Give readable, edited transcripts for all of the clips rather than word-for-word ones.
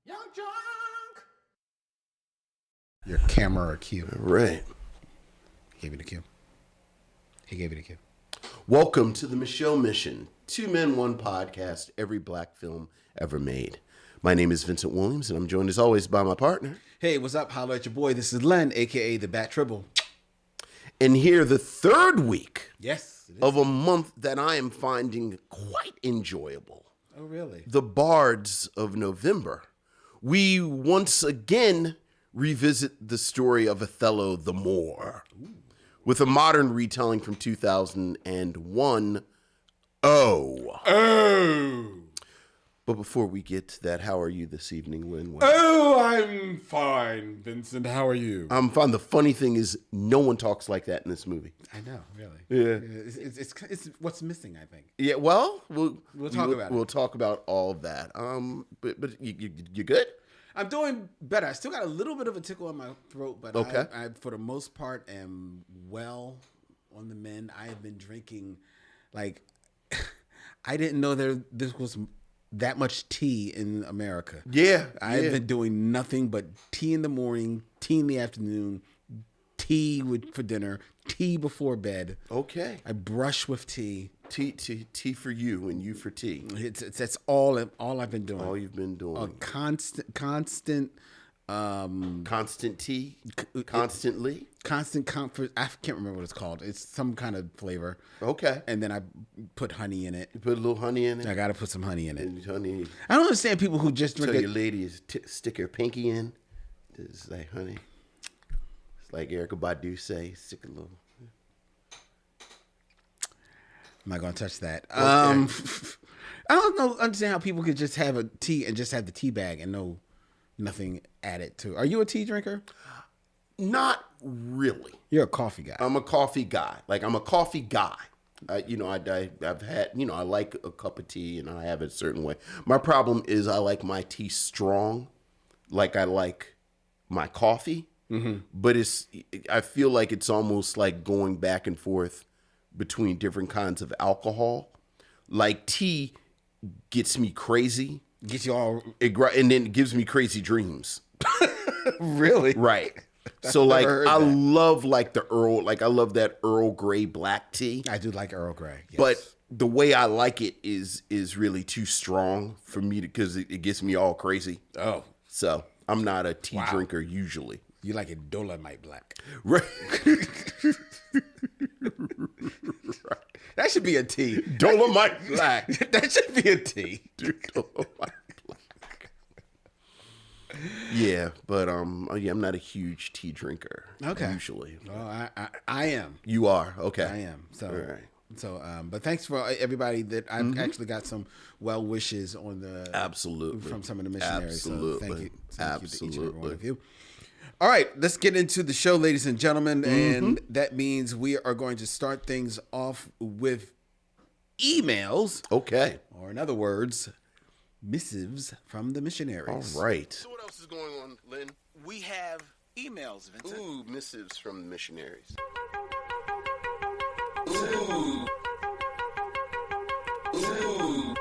Young Junk. Your camera cue. Right. He gave you the cue. He gave you the cue. Welcome to the Micheaux Mission. 2 Men, 1 podcast, every black film ever made. My name is Vincent Williams, and I'm joined as always by my partner. Hey, what's up? Holla at your boy. This is Len, a.k.a. the Bat Tribble. And here, the third week Yes. of a month that I am finding quite enjoyable. Oh, really? The Bards of November. We once again revisit the story of Othello the Moor with a modern retelling from 2001. Oh. But before we get to that, how are you this evening, Lynn? Oh, I'm fine, Vincent. How are you? I'm fine. The funny thing is, no one talks like that in this movie. I know, really. Yeah. It's what's missing, I think. Yeah. Well, we'll talk about it. We'll talk about all of that. But you good? I'm doing better. I still got a little bit of a tickle in my throat, but Okay. I for the most part, am well on the mend. I have been drinking, like, I didn't know this was that much tea in America. Yeah. I've been doing nothing but tea in the morning, tea in the afternoon, tea for dinner, tea before bed. Okay. I brush with tea. Tea for you and you for tea. That's all I've been doing. All you've been doing. Constant Constant tea. Constantly. Constant comfort. I can't remember what it's called. It's some kind of flavor. Okay. And then I put honey in it. You put a little honey in it. I got to put some honey in it. And honey. I don't understand people who just drink Tell it. your lady is stick her pinky in. It's like honey. It's like Erykah Badu say, stick a little. I'm not gonna touch that. Okay. I don't understand how people could just have a tea and just have the tea bag and nothing added to. Are you a tea drinker? Not really. You're a coffee guy. I'm a coffee guy. I'm a coffee guy. I've had, I like a cup of tea and I have it a certain way. My problem is I like my tea strong, like I like my coffee. Mm-hmm. But I feel like it's almost like going back and forth between different kinds of alcohol. Like tea gets me crazy. Get you all And then it gives me crazy dreams. really Right. So I love the Earl, I love that Earl Grey black tea. I do like Earl Grey, yes. But the way I like it is really too strong for me because it gets me all crazy. Oh. So I'm not a tea drinker usually. You like it Dolomite black. Right. That should be a tea. Dolomite black. That should be a tea. Dolomite black. Yeah, but I'm not a huge tea drinker. Okay. Usually. Well, I am. You are. Okay. I am. So, all right. So, but thanks for everybody that I've actually got some well wishes on the absolutely from some of the missionaries. Absolutely. So thank you to each and every one Absolutely. of you. All right, let's get into the show, ladies and gentlemen, and that means we are going to start things off with emails. Okay. Or in other words, missives from the missionaries. All right. So what else is going on, Lynn? We have emails, Vincent. Ooh, missives from the missionaries. Ooh. Ooh.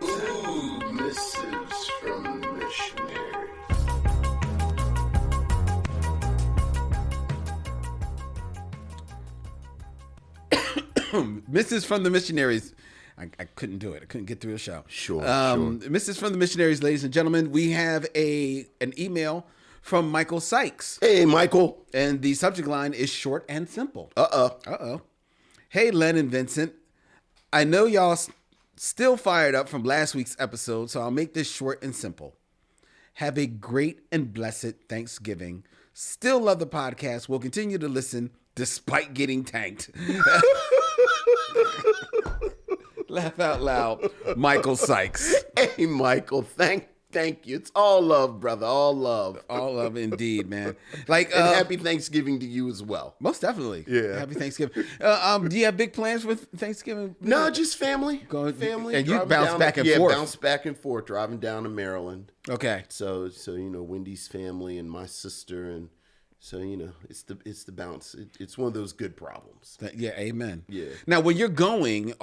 Ooh. Missives from the missionaries. Mrs. from the missionaries. I couldn't do it. I couldn't get through the show. Sure. Mrs. from the missionaries, ladies and gentlemen, we have an email from Michael Sykes. Hey, Michael. And the subject line is short and simple. Uh-oh. Hey, Len and Vincent. I know y'all still fired up from last week's episode, so I'll make this short and simple. Have a great and blessed Thanksgiving. Still love the podcast. Will continue to listen despite getting tanked. Laugh out loud, Michael Sykes. Hey, Michael. Thank you. It's all love, brother. All love. All love indeed, man. And happy Thanksgiving to you as well. Most definitely. Yeah. Happy Thanksgiving. Do you have big plans for Thanksgiving? No, just family. Family. And you Driving bounce down back and forth. Yeah, bounce back and forth, driving down to Maryland. Okay. So Wendy's family and my sister and So it's the bounce. It's one of those good problems. Yeah, amen. Yeah. Now, when you're going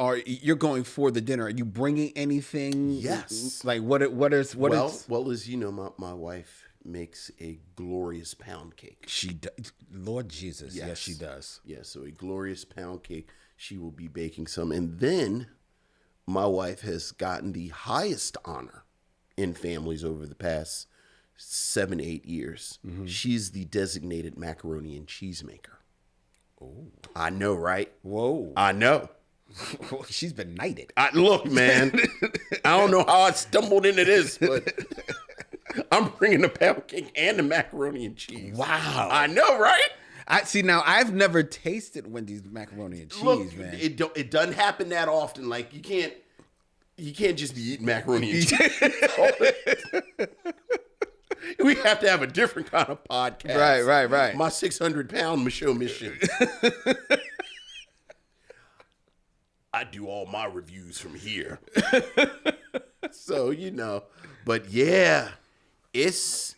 for the dinner, are you bringing anything? Yes. Like what is? Well, as you know, my wife makes a glorious pound cake. She does. Lord Jesus, yes, she does. Yeah, so a glorious pound cake. She will be baking some, and then my wife has gotten the highest honor in families over the past 7-8 years. Mm-hmm. She's the designated macaroni and cheese maker. Oh, I know, right? Whoa, I know. She's been knighted. Look, man, I don't know how I stumbled into this, but I'm bringing the pound cake and the macaroni and cheese. Wow, I know, right? I see. Now, I've never tasted Wendy's macaroni and cheese, Look, man. it doesn't happen that often. Like you can't just be eating macaroni and cheese. We have to have a different kind of podcast. Right. My 600-pound Micheaux mission. I do all my reviews from here. So, but yeah, it's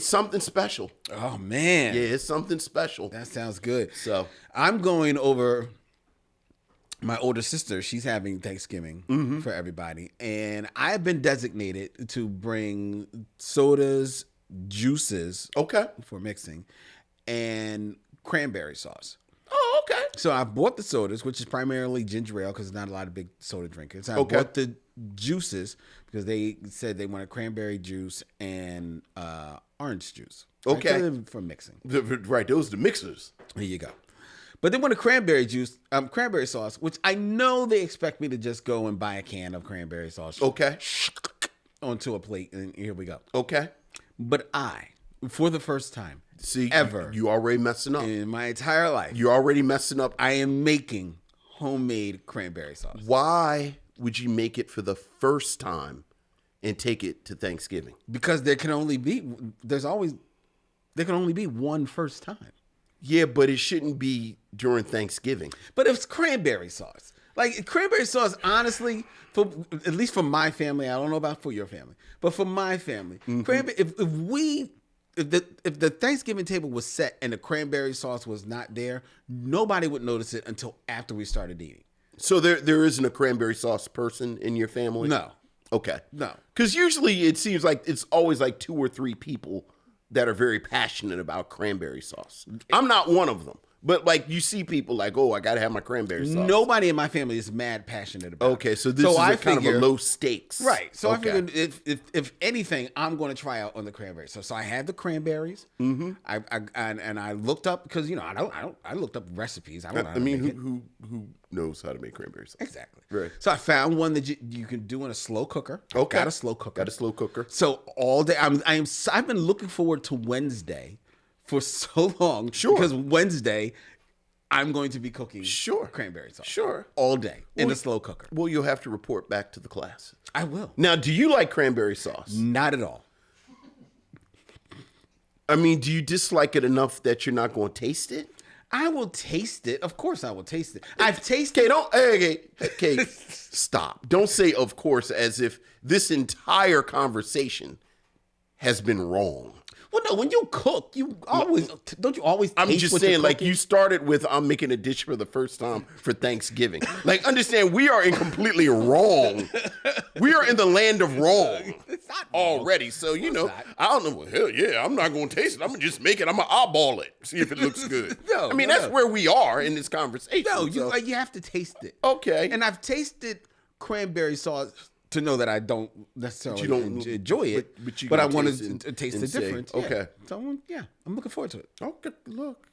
something special. Oh man. Yeah, it's something special. That sounds good. So I'm going over my older sister. She's having Thanksgiving for everybody. And I've been designated to bring sodas, juices okay. for mixing, and cranberry sauce. Oh, okay. So I bought the sodas, which is primarily ginger ale because there's not a lot of big soda drinkers. I Okay. bought the juices because they said they wanted cranberry juice and orange juice. right? Okay. So for mixing. Right, those are the mixers. There you go. But they wanted cranberry juice, cranberry sauce, which I know they expect me to just go and buy a can of cranberry sauce. Okay. Onto a plate, and here we go. Okay. But I, for the first time See, ever you already messing up. in my entire life, You're already messing up. I am making homemade cranberry sauce. Why would you make it for the first time and take it to Thanksgiving? Because there can only be one first time. Yeah, but it shouldn't be during Thanksgiving. But it's cranberry sauce. Like cranberry sauce, honestly, at least for my family, I don't know about for your family, but for my family, cranberry. If the Thanksgiving table was set and the cranberry sauce was not there, nobody would notice it until after we started eating. So there isn't a cranberry sauce person in your family? No, Okay. no. Because usually it seems like it's always like 2 or 3 people that are very passionate about cranberry sauce. I'm not one of them. But like you see people like, oh, I got to have my cranberry sauce. Nobody in my family is mad passionate about it. Okay, so this is kind of a low stakes. Right. So okay. I figured if anything, I'm going to try out on the cranberries. So I had the cranberries. Mm-hmm. I looked up because I looked up recipes. I don't know. I mean, who knows how to make cranberry sauce? Exactly. Right. So I found one that you can do in a slow cooker. Okay. Got a slow cooker. Got a slow cooker. So all day I've been looking forward to Wednesday for so long. Sure. Because Wednesday I'm going to be cooking cranberry sauce. Sure. All day in a slow cooker. Well, you'll have to report back to the class. I will. Now, do you like cranberry sauce? Not at all. I mean, do you dislike it enough that you're not going to taste it? I will taste it. Of course I will taste it. I've tasted Okay, stop. Don't say of course as if this entire conversation has been wrong. Well, no, when you cook, don't you always taste I'm just what saying, you're like cooking? you started with I'm making a dish for the first time for Thanksgiving. Like, understand, we are in completely wrong. We are in the land of wrong. It's not wrong. Already. So, not. I don't know. Well, hell yeah, I'm not going to taste it. I'm going to just make it. I'm going to eyeball it. See if it looks good. No, I mean, no, that's where we are in this conversation. No, so. you have to taste it. Okay. And I've tasted cranberry sauce to know that I don't necessarily enjoy it, but I can want taste to taste the and say, difference. okay. Yeah. So, I'm looking forward to it. Okay, look.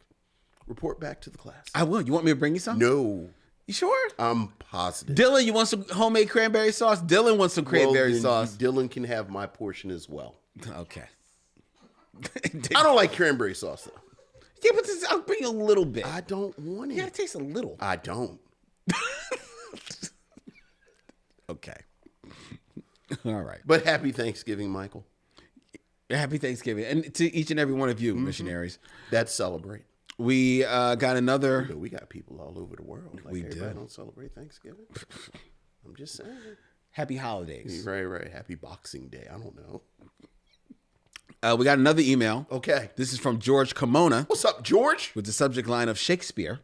Report back to the class. I will. You want me to bring you some? No. You sure? I'm positive. Dylan, you want some homemade cranberry sauce? Dylan wants some cranberry sauce. Dylan can have my portion as well. Okay. I don't like cranberry sauce, though. Yeah, but I'll bring you a little bit. I don't want it. You gotta taste a little. I don't. Okay. All right. But happy Thanksgiving, Michael. Happy Thanksgiving. And to each and every one of you, missionaries. That's celebrate. We got another. We got people all over the world. Like We everybody do. don't celebrate Thanksgiving. I'm just saying. Happy holidays. Right. Happy Boxing Day. I don't know. We got another email. Okay. This is from George Kimona What's up, George? with the subject line of Shakespeare.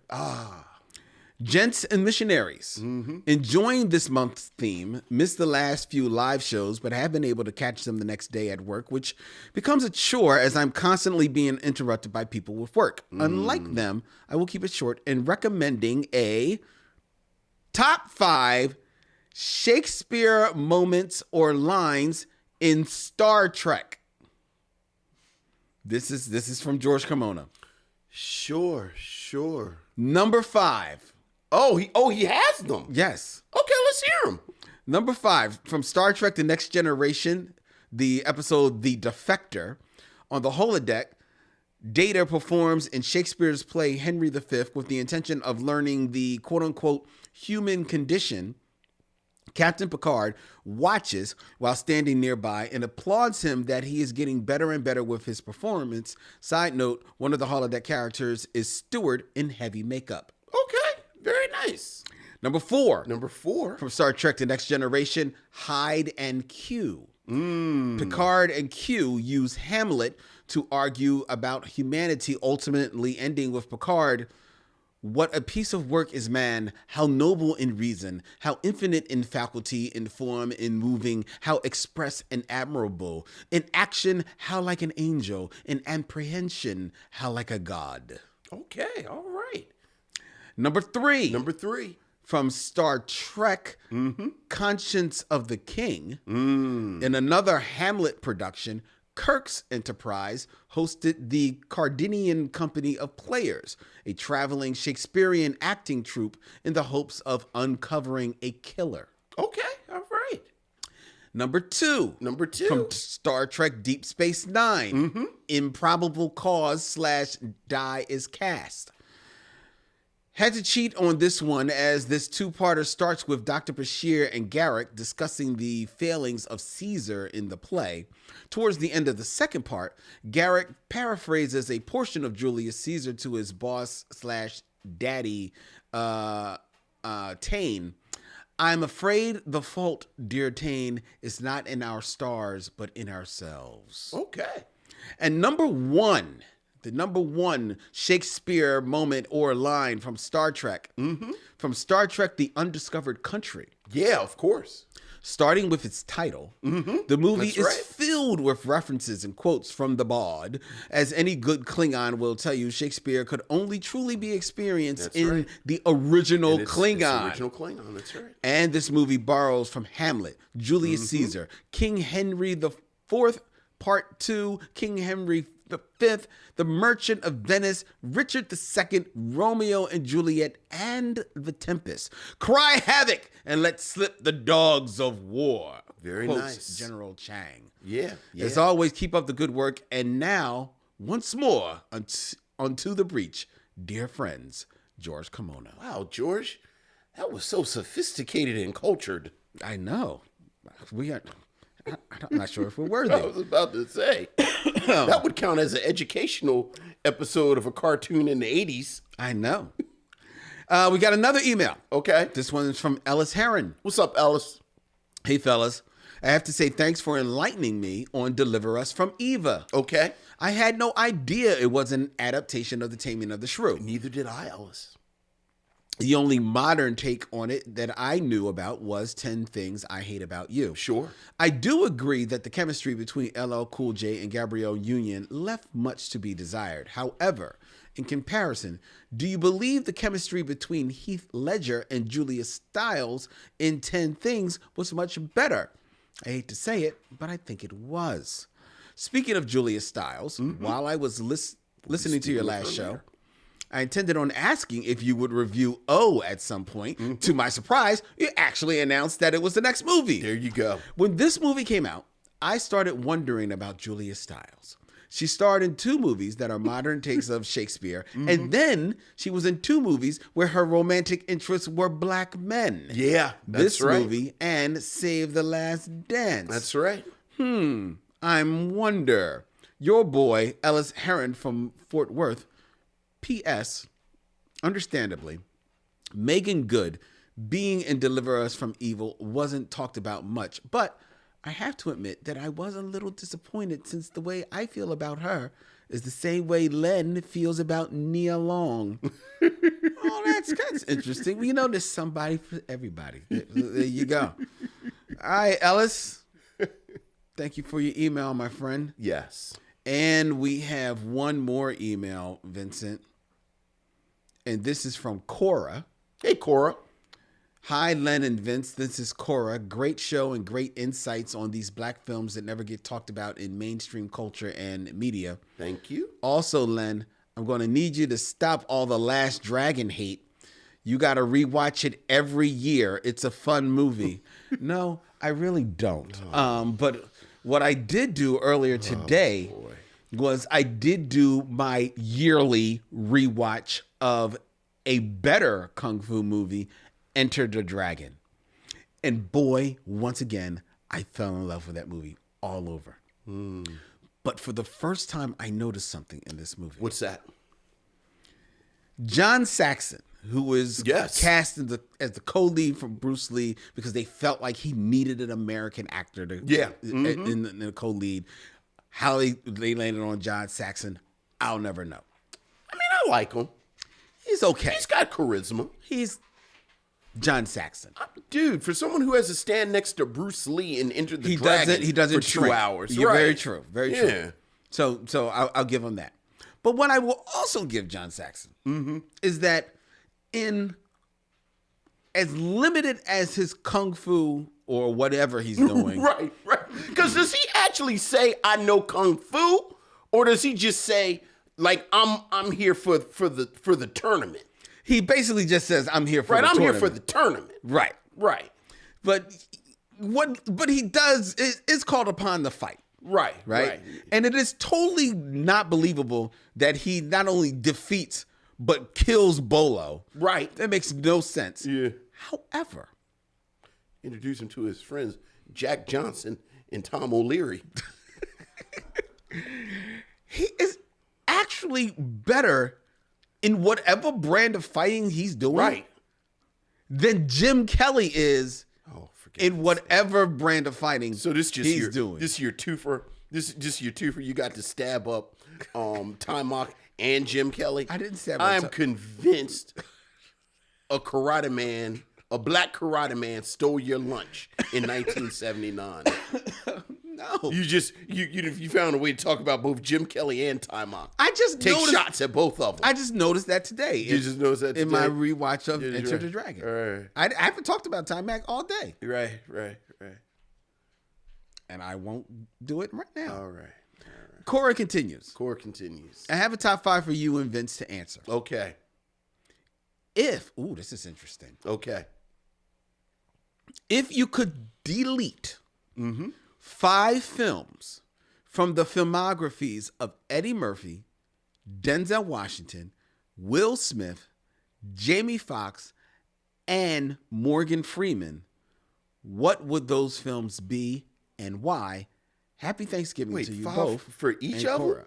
Gents and missionaries, enjoying this month's theme, missed the last few live shows, but have been able to catch them the next day at work, which becomes a chore as I'm constantly being interrupted by people with work. Unlike them, I will keep it short in recommending a top 5 Shakespeare moments or lines in Star Trek. This is from George Kimona. Sure. Number 5. Oh, he has them. Yes. Okay, let's hear them. Number 5, from Star Trek The Next Generation, the episode The Defector. On the holodeck, Data performs in Shakespeare's play Henry V with the intention of learning the quote-unquote human condition. Captain Picard watches while standing nearby and applauds him that he is getting better and better with his performance. Side note, one of the holodeck characters is Stewart in heavy makeup. Okay, very nice. Number 4. Number 4. From Star Trek The Next Generation, Hyde and Q. Picard and Q use Hamlet to argue about humanity, ultimately ending with Picard, "What a piece of work is man, how noble in reason, how infinite in faculty, in form, in moving, how express and admirable, in action, how like an angel, in apprehension, how like a god." Okay, all right. Number 3. Number 3. From Star Trek, Conscience of the King. In another Hamlet production, Kirk's Enterprise hosted the Cardinian Company of Players, a traveling Shakespearean acting troupe in the hopes of uncovering a killer. Okay, all right. Number 2. Number 2. From Star Trek Deep Space Nine, Improbable Cause / Die is Cast. Had to cheat on this one as this two-parter starts with Dr. Bashir and Garrick discussing the failings of Caesar in the play. Towards the end of the second part, Garrick paraphrases a portion of Julius Caesar to his boss / daddy, Taine. "I'm afraid the fault, dear Taine, is not in our stars, but in ourselves." Okay. And number 1, the number 1 Shakespeare moment or line from Star Trek. From Star Trek The Undiscovered Country. Yeah, of course. Starting with its title, the movie That's is right. filled with references and quotes from the Bard. As any good Klingon will tell you, Shakespeare could only truly be experienced That's in right. the original And it's Klingon. original Klingon, that's right. And this movie borrows from Hamlet, Julius Caesar, King Henry IV, Part 2, King Henry V, The Merchant of Venice, Richard II, Romeo and Juliet, and The Tempest. Cry havoc and let slip the dogs of war. Very quotes nice. General Chang. Yeah. As always, keep up the good work. And now, once more, onto the breach, dear friends, George Kimona. Wow, George, that was so sophisticated and cultured. I know. I'm not sure if we're worthy. I was about to say. That would count as an educational episode of a cartoon in the 80s. I know. We got another email. Okay. This one is from Ellis Heron. What's up, Ellis? Hey, fellas. I have to say thanks for enlightening me on Deliver Us from Eva. Okay. I had no idea it was an adaptation of The Taming of the Shrew. Neither did I, Ellis. The only modern take on it that I knew about was 10 Things I Hate About You. Sure. I do agree that the chemistry between LL Cool J and Gabrielle Union left much to be desired. However, in comparison, do you believe the chemistry between Heath Ledger and Julia Stiles in 10 Things was much better? I hate to say it, but I think it was. Speaking of Julia Stiles, while I was listening to your last show, I intended on asking if you would review O at some point. To my surprise, you actually announced that it was the next movie. There you go. When this movie came out, I started wondering about Julia Stiles. She starred in 2 movies that are modern takes of Shakespeare, and then she was in 2 movies where her romantic interests were black men. Yeah, that's This right. movie and Save the Last Dance. That's right. I'm wonder. Your boy, Ellis Heron from Fort Worth. P.S. Understandably, Megan Good being in Deliver Us from Evil wasn't talked about much, but I have to admit that I was a little disappointed since the way I feel about her is the same way Len feels about Nia Long. Oh, that's interesting. Well, you know, there's somebody for everybody. There you go. All right, Ellis. Thank you for your email, my friend. Yes. And we have one more email, Vincent. And this is from Cora. Hey, Cora. Hi, Len and Vince. This is Cora. Great show and great insights on these black films that never get talked about in mainstream culture and media. Thank you. Also, Len, I'm going to need you to stop all the Last Dragon hate. You got to rewatch it every year. It's a fun movie. No, I really don't. But what I did do earlier today was I did do my yearly rewatch of a better Kung Fu movie, Enter the Dragon. And boy, once again, I fell in love with that movie all over. But for the first time, I noticed something in this movie. What's that? John Saxon, who was Yes. cast as the co-lead from Bruce Lee because they felt like he needed an American actor to in the co-lead. How they landed on John Saxon, I'll never know. I mean, I like him. He's okay. He's got charisma. He's John Saxon. Dude, for someone who has to stand next to Bruce Lee and Enter the Dragon He does it for shrink. 2 hours. You're right. very true. Very Yeah. true. So I'll give him that. But what I will also give John Saxon is that in as limited as his kung fu or whatever he's doing, Right. Because does he actually say, I know Kung Fu? Or does he just say, like, I'm here for the tournament? he basically just says, "I'm here for Right, the I'm here tournament." for the tournament. Right. Right. But what he does is called upon the fight. Right. Right? And it is totally not believable that he not only defeats but kills Bolo. Right. That makes no sense. Yeah. However, Introduce him to his friends, Jack Johnson and Tom O'Leary. he is actually better in whatever brand of fighting he's doing Right. than Jim Kelly is Oh, forget in whatever brand of fighting So this just he's your doing. This your twofer. This is just your twofer. You got to stab up Ty Mock and Jim Kelly. I didn't stab up I am Ty- convinced a black karate man stole your lunch in 1979. No. You found a way to talk about both Jim Kelly and Ty Mock. I just Take noticed, shots at both of them. I just noticed that today. You just noticed that in my today? rewatch of Yeah, Enter right. the Dragon. Right. I haven't talked about Time Mac all day, Right. and I won't do it right now. All right. Cora continues. Core continues. I have a top 5 for you and Vince to answer. Okay. This is interesting. Okay. If you could delete 5 films from the filmographies of Eddie Murphy, Denzel Washington, Will Smith, Jamie Foxx, and Morgan Freeman, what would those films be and why? Happy Thanksgiving Wait, to you 5 both. for each and of Cora. them?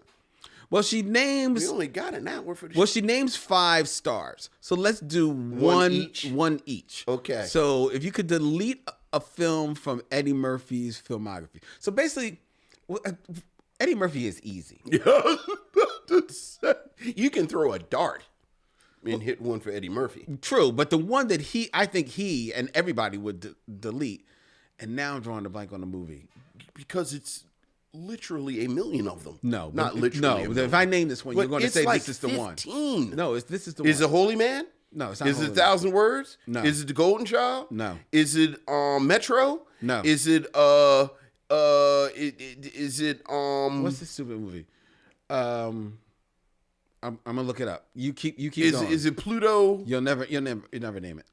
Well, she names. We only got an hour for the Well, she names 5 stars. So let's do one each. Okay. So if you could delete a film from Eddie Murphy's filmography. So basically, Eddie Murphy is easy. You can throw a dart and hit one for Eddie Murphy. True, but the one that I think he and everybody would delete, and now I'm drawing a blank on the movie. Because it's literally a million of them. No, not but- literally. No, a if million. I name this one, But you're going to it's say like this is the one. 15. No, this is the Is one. it Holy Man? No, it's not. Is it Holy Man. 1,000 Words? No. Is it The Golden Child? No. Is it Metro? No. Is it is it What's this stupid movie? I'm gonna look it up. You keep going. is it Pluto? You'll never name it.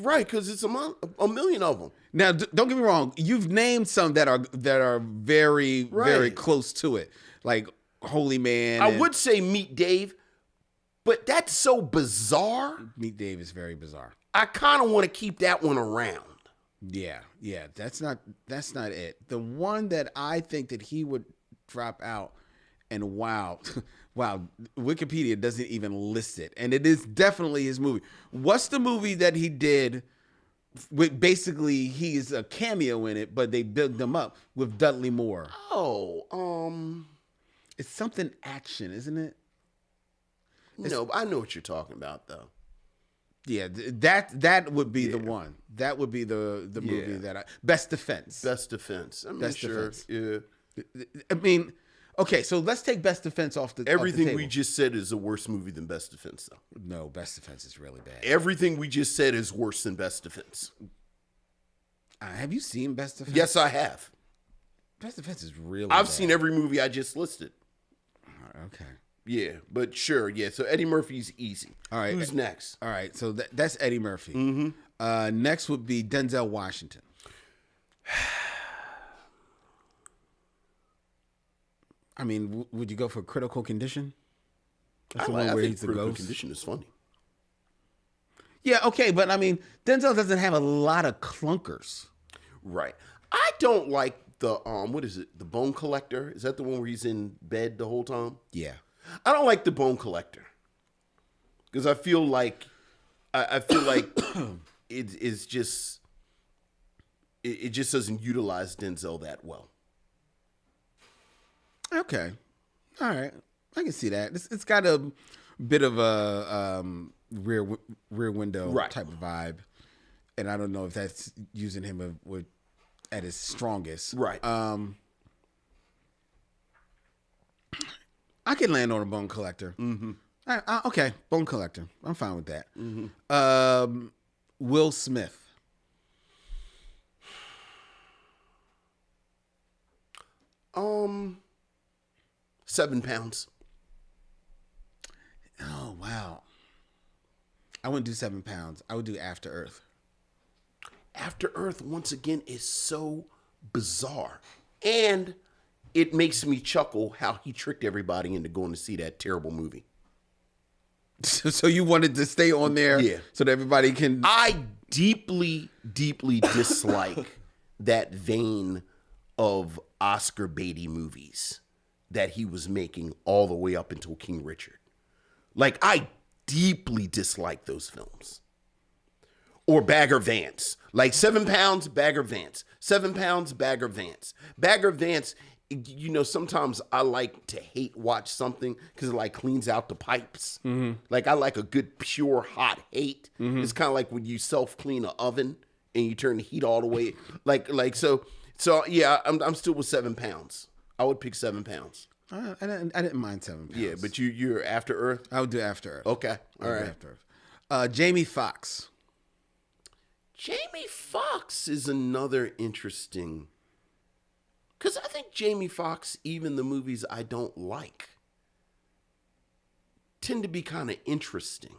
Right, because it's a million of them. Now, don't get me wrong. You've named some that are very very Right. close to it, like Holy Man. I and would say Meet Dave, but that's so bizarre. Meet Dave is very bizarre. I kind of want to keep that one around. Yeah, that's not it. The one that I think that he would drop out, and wow, Wikipedia doesn't even list it, and it is definitely his movie. What's the movie that he did basically he's a cameo in it, but they build him up with Dudley Moore. It's something action, isn't it? No, I know what you're talking about though. Yeah, that would be the one. That would be the movie that Best Defense. Best Defense. I mean, Best sure. Defense. Yeah. I mean, okay, so let's take Best Defense off the Everything off the we table. just said is a worse movie than Best Defense, though. No, Best Defense is really bad. Everything we just said is worse than Best Defense. Have you seen Best Defense? Yes, I have. Best Defense is really I've bad. seen every movie I just listed. Okay. Yeah, but sure, yeah. So Eddie Murphy's easy. All right. Who's next? All right, so that's Eddie Murphy. Mm-hmm. Next would be Denzel Washington. I mean, would you go for Critical Condition? That's the one where he's the Critical ghost. Condition is funny. Yeah, okay, but I mean, Denzel doesn't have a lot of clunkers. Right. I don't like the what is it? The Bone Collector? Is that the one where he's in bed the whole time? Yeah. I don't like the Bone Collector because I feel like it's just it just doesn't utilize Denzel that well. Okay. All right. I can see that. It's got a bit of a rear window Right. type of vibe, and I don't know if that's using him at his strongest. Right. I can land on a Bone Collector. Mm-hmm. Okay, Bone Collector. I'm fine with that. Mm-hmm. Will Smith. £7. Oh wow. I wouldn't do 7 pounds. I would do After Earth. After Earth, once again, is so bizarre. And it makes me chuckle how he tricked everybody into going to see that terrible movie. So you wanted to stay on there, Yeah. so that everybody can. I deeply, deeply dislike that vein of Oscar baity movies that he was making all the way up until King Richard. Like, I deeply dislike those films. Or Bagger Vance. Like 7 pounds, Bagger Vance. 7 pounds, Bagger Vance. Bagger Vance, you know, sometimes I like to hate watch something because it like cleans out the pipes. Mm-hmm. Like I like a good pure hot hate. Mm-hmm. It's kind of like when you self-clean an oven and you turn the heat all the way. So yeah, I'm still with 7 pounds. I would pick 7 pounds. I didn't mind 7 pounds. Yeah, but you're After Earth? I would do After Earth. Okay. All right. After Earth. Jamie Foxx. Jamie Foxx is another interesting, because I think Jamie Foxx, even the movies I don't like, tend to be kind of interesting.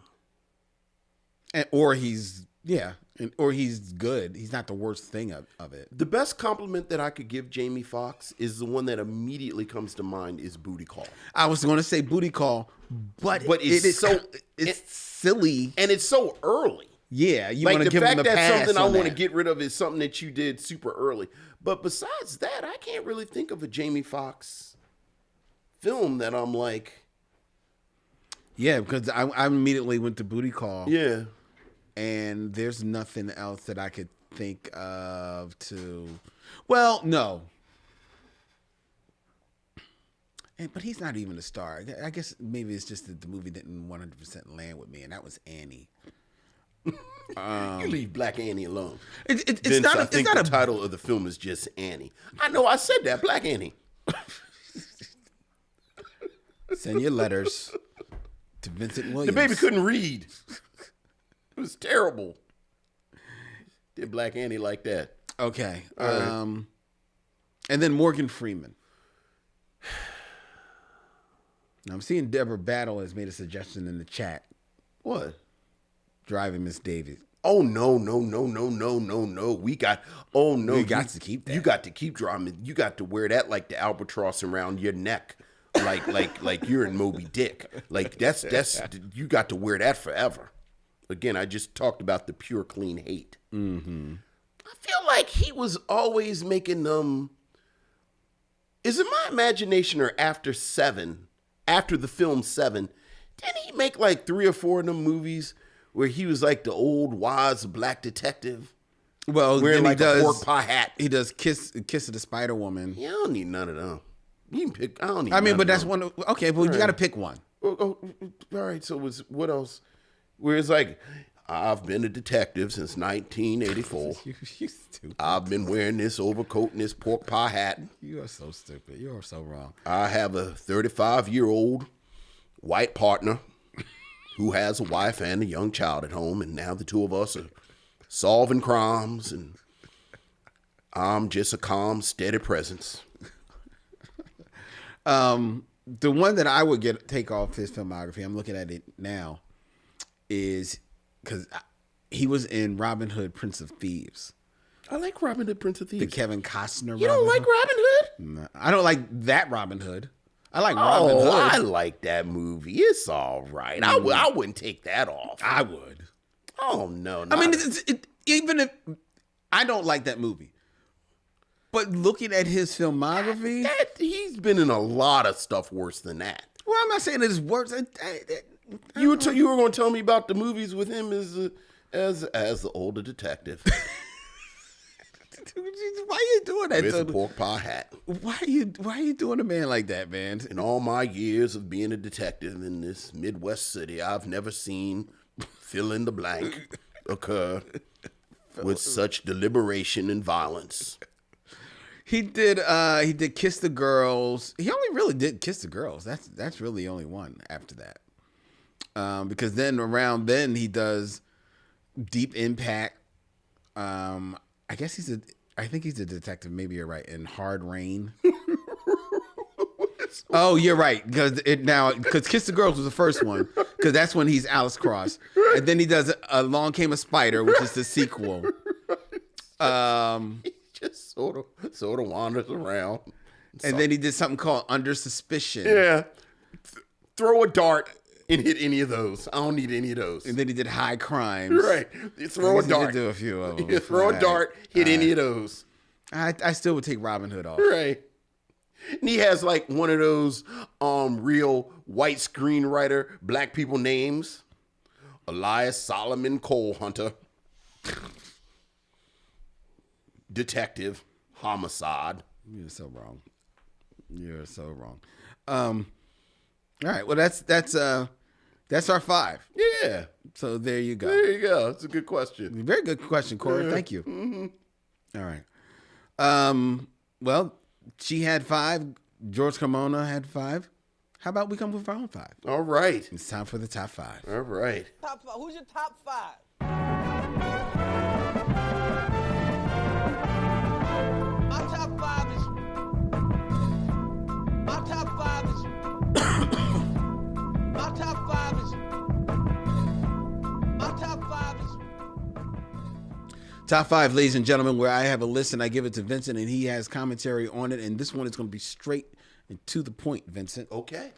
Or he's good. He's not the worst thing of it. The best compliment that I could give Jamie Foxx is the one that immediately comes to mind is Booty Call. I was going to say Booty Call, but it's silly. And it's so early. Yeah, you Like want to the give him fact the that pass something I on want to that. get rid of is something that you did super early. But besides that, I can't really think of a Jamie Foxx film that I'm like, Yeah, because I immediately went to Booty Call. yeah. And there's nothing else that I could think of to. Well, no. But he's not even a star. I guess maybe it's just that the movie didn't 100% land with me, and that was Annie. You leave Black Annie alone. It's Vince, not. I It's think not the a. title of the film is just Annie. I know I said that, Black Annie. Send your letters to Vincent The Williams. baby couldn't read. It was terrible. Did Black Annie like that? Okay. right. And then Morgan Freeman. Now I'm seeing Deborah Battle has made a suggestion in the chat. What? Driving Miss Davis. Oh no. We got to keep that. You got to keep driving. You got to wear that like the albatross around your neck. Like you're in Moby Dick. Like that's you got to wear that forever. Again, I just talked about the pure clean hate. Mm-hmm. I feel like he was always making them. Is it my imagination or after the film 7, didn't he make like 3 or 4 of them movies where he was like the old wise black detective? Well, wearing then like a pork pie hat. He does Kiss of the Spider Woman. Yeah, I don't need none of them. You can pick. I don't need. I mean, none but of that's them. one. Okay, well, you got to pick one. Oh, all right. So what else? Where it's like, I've been a detective since 1984. You stupid. I've been wearing this overcoat and this pork pie hat. You are so stupid. You are so wrong. I have a 35-year-old white partner who has a wife and a young child at home, and now the two of us are solving crimes, and I'm just a calm, steady presence. The one that I would take off his filmography, I'm looking at it now, is because he was in Robin Hood, Prince of Thieves. I like Robin Hood, Prince of Thieves. The Kevin Costner. You don't like Robin Hood? No, I don't like that Robin Hood. I like Robin Hood. I like that movie. It's all right. I wouldn't take that off. I would. Oh, no. I mean, even if I don't like that movie, but looking at his filmography, he's been in a lot of stuff worse than that. well, I'm not saying it's worse. You were going to tell me about the movies with him as the older detective Why are you doing that? with a pork pie hat. Why are you doing a man like that, man? In all my years of being a detective in this Midwest city, I've never seen fill in the blank occur with such deliberation and violence. He did Kiss the Girls. He only really did Kiss the Girls. That's really the only one after that. Because then around then he does Deep Impact. I think he's a detective. Maybe you're right. In Hard Rain. Oh, you're right. Because Kiss the Girls was the first one. Because that's when he's Alice Cross, and then he does Along Came a Spider, which is the sequel. He just sort of wanders around. And then he did something called Under Suspicion. Yeah, throw a dart and hit any of those. I don't need any of those. And then he did High Crimes. Right, you throw a He dart. did do a few of them. You throw a dart, hit any of those. I still would take Robin Hood off. Right. And he has like one of those real white screenwriter black people names. Elias Solomon Cole Hunter. Detective. Homicide. You're so wrong. You're so wrong. All right. Well, that's our 5. Yeah. So there you go. There you go. It's a good question. Very good question, Corey. Yeah. Thank you. Mm-hmm. All right. Well, she had 5. George Carmona had 5. How about we come with our own 5? All right. It's time for the top 5. All right. Top 5. Who's your top 5? My top 5 is. My top 5 is. My top 5 is. My top 5 is. Top 5, ladies and gentlemen, where I have a list and I give it to Vincent and he has commentary on it. And this one is going to be straight and to the point, Vincent. Okay.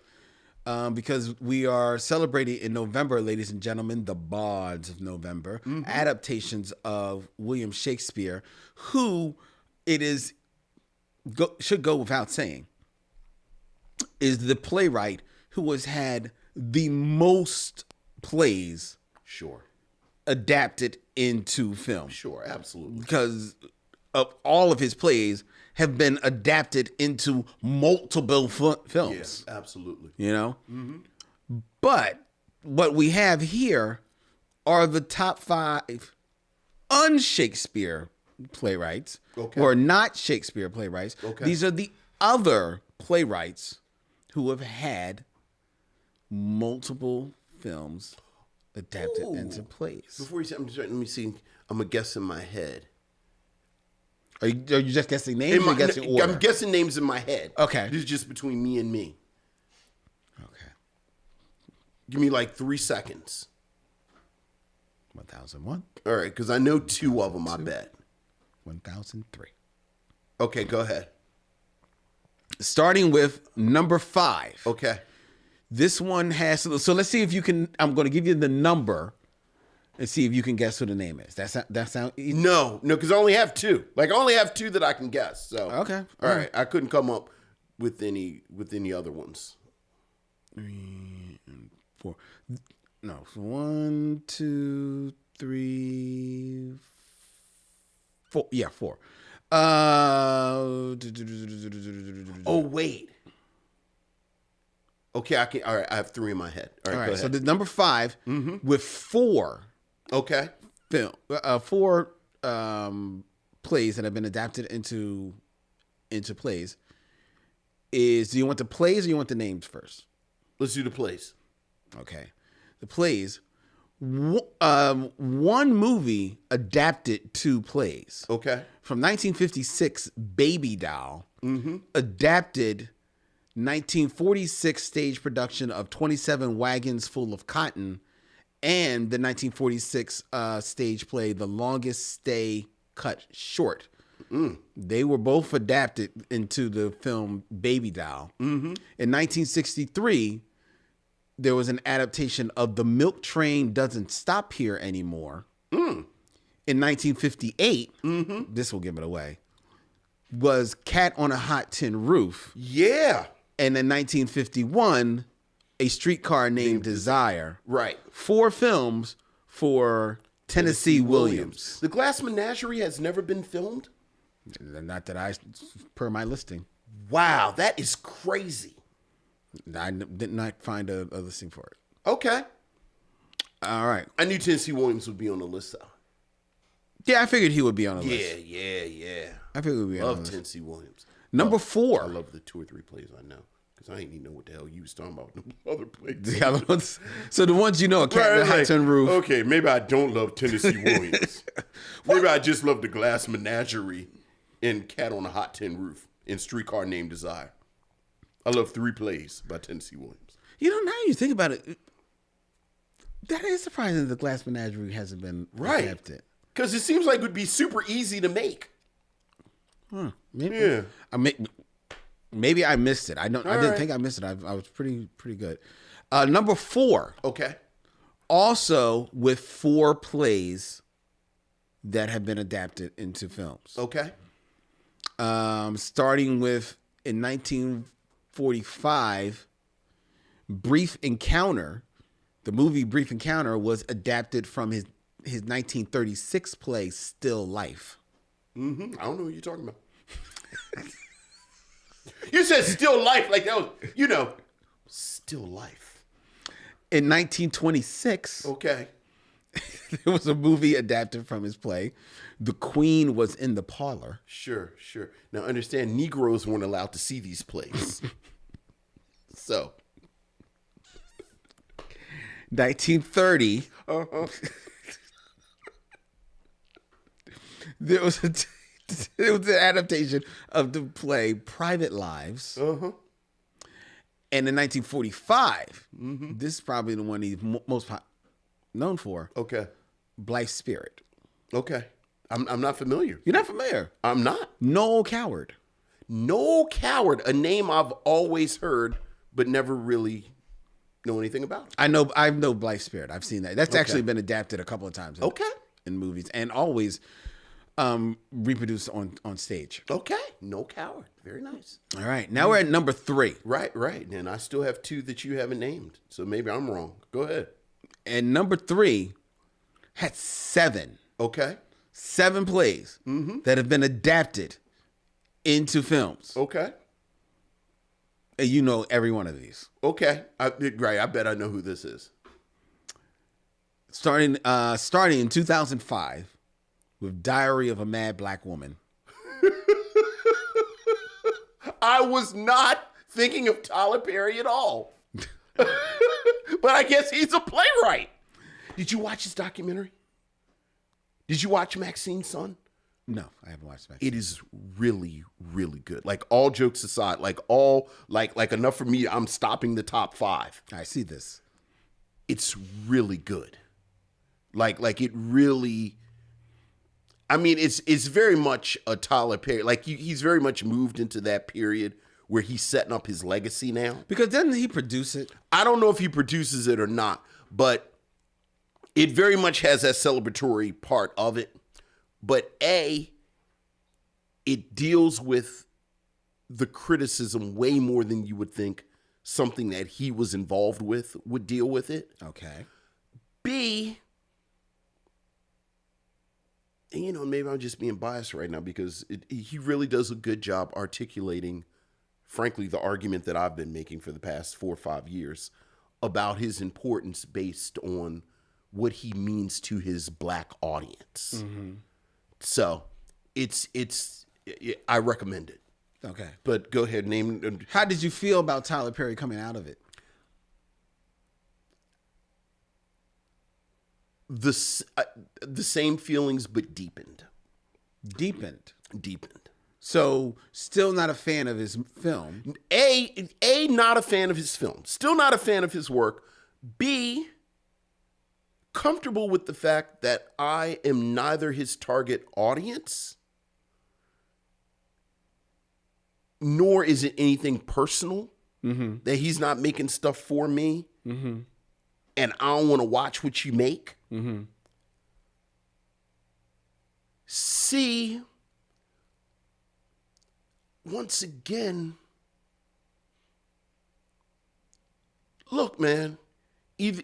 Because we are celebrating in November, ladies and gentlemen, the Bards of November, adaptations of William Shakespeare, who it is should go without saying is the playwright who has had the most plays Sure. adapted into film. Sure. Absolutely. Because of all of his plays have been adapted into multiple films. Yes. Absolutely. You know? But what we have here are the top 5 un-Shakespeare playwrights, Okay. or not Shakespeare playwrights. Okay. These are the other playwrights who have had multiple films adapted Ooh. into plays. Before you say, let me see. I'm going to guess in my head. Are you just guessing names or guessing order? I'm guessing names in my head. Okay. This is just between me and me. Okay. Give me like 3 seconds. 1001, All right, because I know 2 of them, I bet. 1003. Okay, go ahead. Starting with number 5. Okay. This one has, so let's see if you can, I'm going to give you the number and see if you can guess who the name is. That sound easy? No, because I only have 2. Like, I only have 2 that I can guess. So Okay. All right. I couldn't come up with any other ones. 3 and 4. No, so 1, 2, 3, Four. Yeah, four. Oh wait. Okay, I can. All right, I have three in my head. All right, go So ahead. the number 5 with four Okay. four plays that have been adapted into plays is, do you want the plays or you want the names first? Let's do the plays. Okay. The plays, one movie adapted two plays. Okay. From 1956, Baby Doll adapted 1946 stage production of 27 Wagons Full of Cotton and the 1946 stage play The Longest Stay Cut Short. They were both adapted into the film Baby Doll. In 1963, there was an adaptation of The Milk Train Doesn't Stop Here Anymore. In 1958, this will give it away, was Cat on a Hot Tin Roof. Yeah. And in 1951, A Streetcar Named Desire. Right. 4 films for Tennessee Williams. The Glass Menagerie has never been filmed? Not that I, per my listing. Wow, that is crazy. I did not find a listing for it. Okay. All right. I knew Tennessee Williams would be on the list, though. Yeah, I figured he would be on the list. Yeah. I figured he would be on the Love list. Tennessee Williams. Number I 4. love the 2 or 3 plays I know, because I ain't even know what the hell you was talking about. The other plays. The other ones. So the ones you know, Cat on a Hot Tin Roof. Okay, maybe I don't love Tennessee Williams. Maybe I just love the Glass Menagerie and Cat on a Hot Tin Roof and Streetcar Named Desire. I love 3 plays by Tennessee Williams. You know, now you think about it, that is surprising that the Glass Menagerie hasn't been adapted. Because it seems like it would be super easy to make. Maybe. Yeah. Maybe I missed it. I didn't think I missed it. I was pretty good. Number 4. Okay. Also with 4 plays that have been adapted into films. Okay. Starting with, in 1945, Brief Encounter. The movie Brief Encounter was adapted from his 1936 play Still Life. I don't know what you're talking about. You said Still Life like that was, Still Life. In 1926, Okay. there was a movie adapted from his play. The Queen Was in the Parlor. Sure. Now understand, Negroes weren't allowed to see these plays. So. 1930. There was an adaptation of the play Private Lives. And in 1945, this is probably the one he's most known for. Okay. Blythe Spirit. Okay. I'm not familiar. You're not familiar? I'm not. Noel Coward. Noel Coward, a name I've always heard, but never really know anything about. I know Blythe Spirit. I've seen that. That's actually been adapted a couple of times in movies, and always reproduced on stage. Okay. Noel Coward. Very nice. All right. Now we're at number 3. Right. And I still have 2 that you haven't named. So maybe I'm wrong. Go ahead. And number 3 had 7. Okay. 7 plays that have been adapted into films. Okay. And you know every one of these. Okay. I bet I know who this is. Starting in 2005 with Diary of a Mad Black Woman. I was not thinking of Tyler Perry at all. But I guess he's a playwright. Did you watch his documentary? Did you watch Maxine's Son? No, I haven't watched Maxine. It is really, really good. Like, all jokes aside, like enough for me, I'm stopping the top 5. I see this. It's really good. Like it really, I mean, it's very much a Tyler Perry. Like, he's very much moved into that period where he's setting up his legacy now. Because doesn't he produce it? I don't know if he produces it or not, but it very much has that celebratory part of it. But it deals with the criticism way more than you would think something that he was involved with would deal with it. Okay. B, and maybe I'm just being biased right now because he really does a good job articulating, frankly, the argument that I've been making for the past 4 or 5 years about his importance based on what he means to his black audience. So I recommend it. Okay. But go ahead, name. How did you feel about Tyler Perry coming out of it? The same feelings, but deepened. Deepened. So, still not a fan of his film. A, not a fan of his film. Still not a fan of his work. B, comfortable with the fact that I am neither his target audience, nor is it anything personal, that he's not making stuff for me, and I don't want to watch what you make. C, once again, look, man, if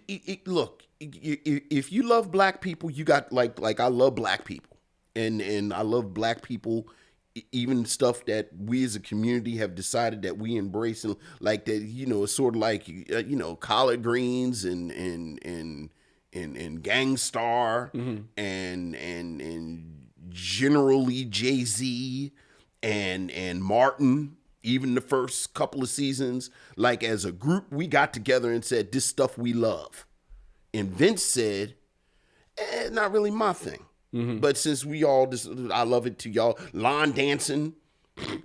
you love black people, you got like I love black people, and I love black people, even stuff that we as a community have decided that we embrace, and like that, it's sort of like collard greens and Gangstar and generally Jay-Z and Martin, even the first couple of seasons, like as a group, we got together and said, this stuff we love. And Vince said, not really my thing. But since we all just, I love it to y'all, line dancing,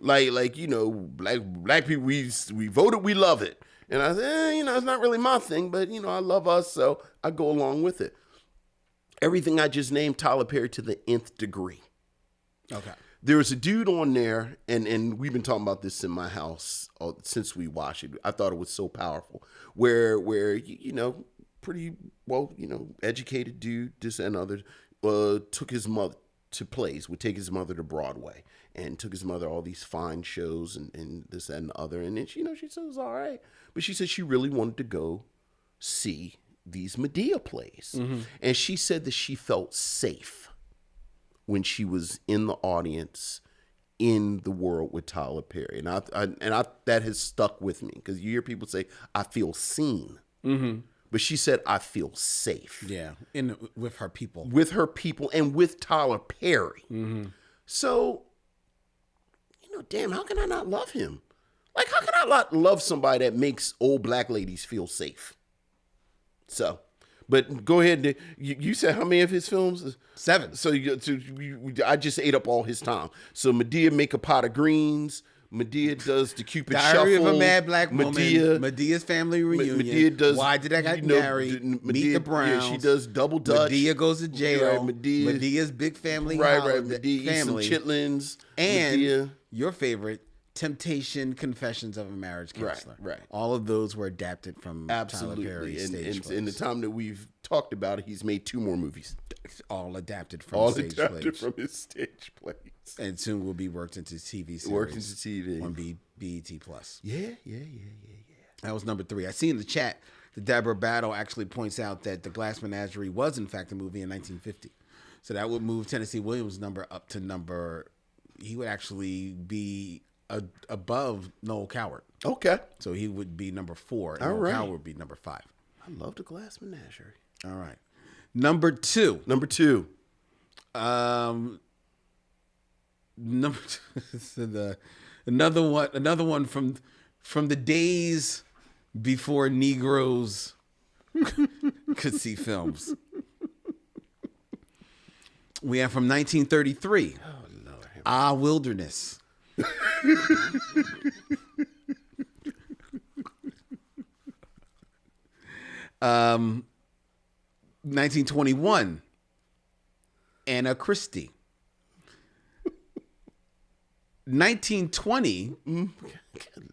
like black people, we voted, we love it. And I said, it's not really my thing, but I love us, so I go along with it. Everything I just named, Tyler Perry to the nth degree. Okay. There was a dude on there, and we've been talking about this in my house since we watched it. I thought it was so powerful. Where pretty well, educated dude, this and others, took his mother to plays, would take his mother to Broadway, and took his mother all these fine shows and this that, and the other. And then she said it was all right, but she said she really wanted to go see these Medea plays, and she said that she felt safe when she was in the audience in the world with Tyler Perry. And I that has stuck with me, because you hear people say, I feel seen. But she said, I feel safe. Yeah, with her people. With her people and with Tyler Perry. So, damn, how can I not love him? Like, how can I not love somebody that makes old black ladies feel safe? So... But go ahead. You said how many of his films? 7. So I just ate up all his time. So Medea make a pot of greens. Medea does the Cupid Diary Shuffle. of a Mad Black Woman. Medea's Family Reunion. Medea does. Why Did I Get Married? Meet the Browns. Yeah, she does Double Dutch. Medea Goes to Jail. Right, Medea's Big Family. Right. Medea Family. eats some chitlins. And Medea. Your favorite, Temptation, Confessions of a Marriage Counselor. Right. All of those were adapted from Absolutely. Tyler Perry's stage plays. In the time that we've talked about it, he's made 2 more movies. All adapted from stage plays. From his stage plays. And soon will be worked into TV series. Worked into TV. On BET Plus. Yeah. That was number 3. I see in the chat that Deborah Battle actually points out that The Glass Menagerie was in fact a movie in 1950. So that would move Tennessee Williams' number up to number, he would actually be above Noel Coward. Okay. So he would be number 4. And All Noel right. Coward would be number 5. I love The Glass Menagerie. All right. Number 2. Number 2. So another one from the days before Negroes could see films. We have from 1933. Oh, Lord. Ah, Wilderness. 1921, Anna Christie. 1920,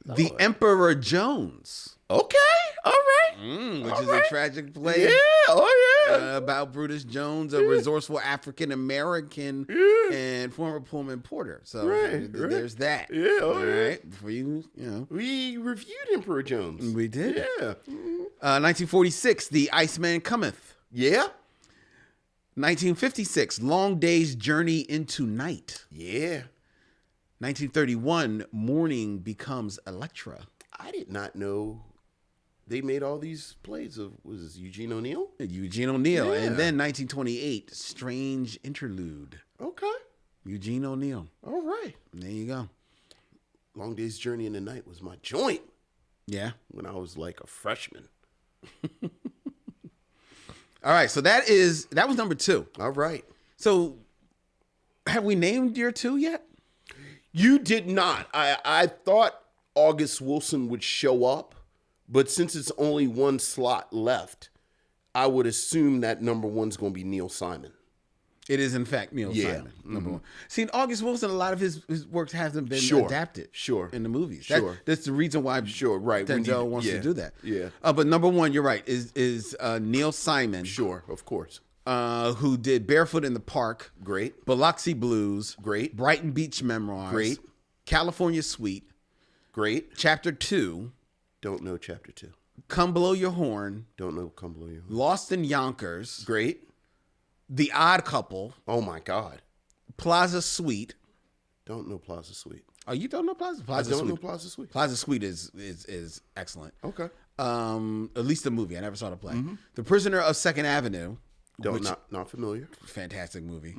The Emperor Jones. Okay, all right. Which is a tragic play. Yeah, oh yeah. About Brutus Jones, a resourceful African American and former Pullman porter. So there's that. Yeah, all right. For you, we reviewed Emperor Jones. We did. Yeah. 1946, The Iceman Cometh. Yeah. 1956, Long Day's Journey into Night. Yeah. 1931, Morning Becomes Electra. I did not know they made all these plays of, was this Eugene O'Neill? Eugene O'Neill. Yeah. And then 1928, Strange Interlude. Okay. Eugene O'Neill. All right. There you go. Long Day's Journey in the Night was my joint Yeah. when I was like a freshman. All right. So that was number 2. All right. So have we named your 2 yet? You did not. I thought August Wilson would show up, but since it's only one slot left, I would assume that number 1's going to be Neil Simon. It is, in fact, Neil Simon, number 1. See, August Wilson, a lot of his works hasn't been adapted in the movies. That's the reason why Denzel wants to do that. Yeah. But number 1, you're right, is Neil Simon. Sure, of course. Who did Barefoot in the Park. Great. Biloxi Blues. Great. Brighton Beach Memoirs. Great. California Suite. Great. Chapter 2. Don't know Chapter 2. Come Below Your Horn. Don't know Come Below Your Horn. Lost in Yonkers. Great. The Odd Couple. Oh my God. Plaza Suite. Don't know Plaza Suite. Oh, you don't know Plaza Suite? I don't know Plaza Suite. Plaza Suite is excellent. Okay. At least the movie. I never saw the play. The Prisoner of Second Avenue. Not familiar. Fantastic movie.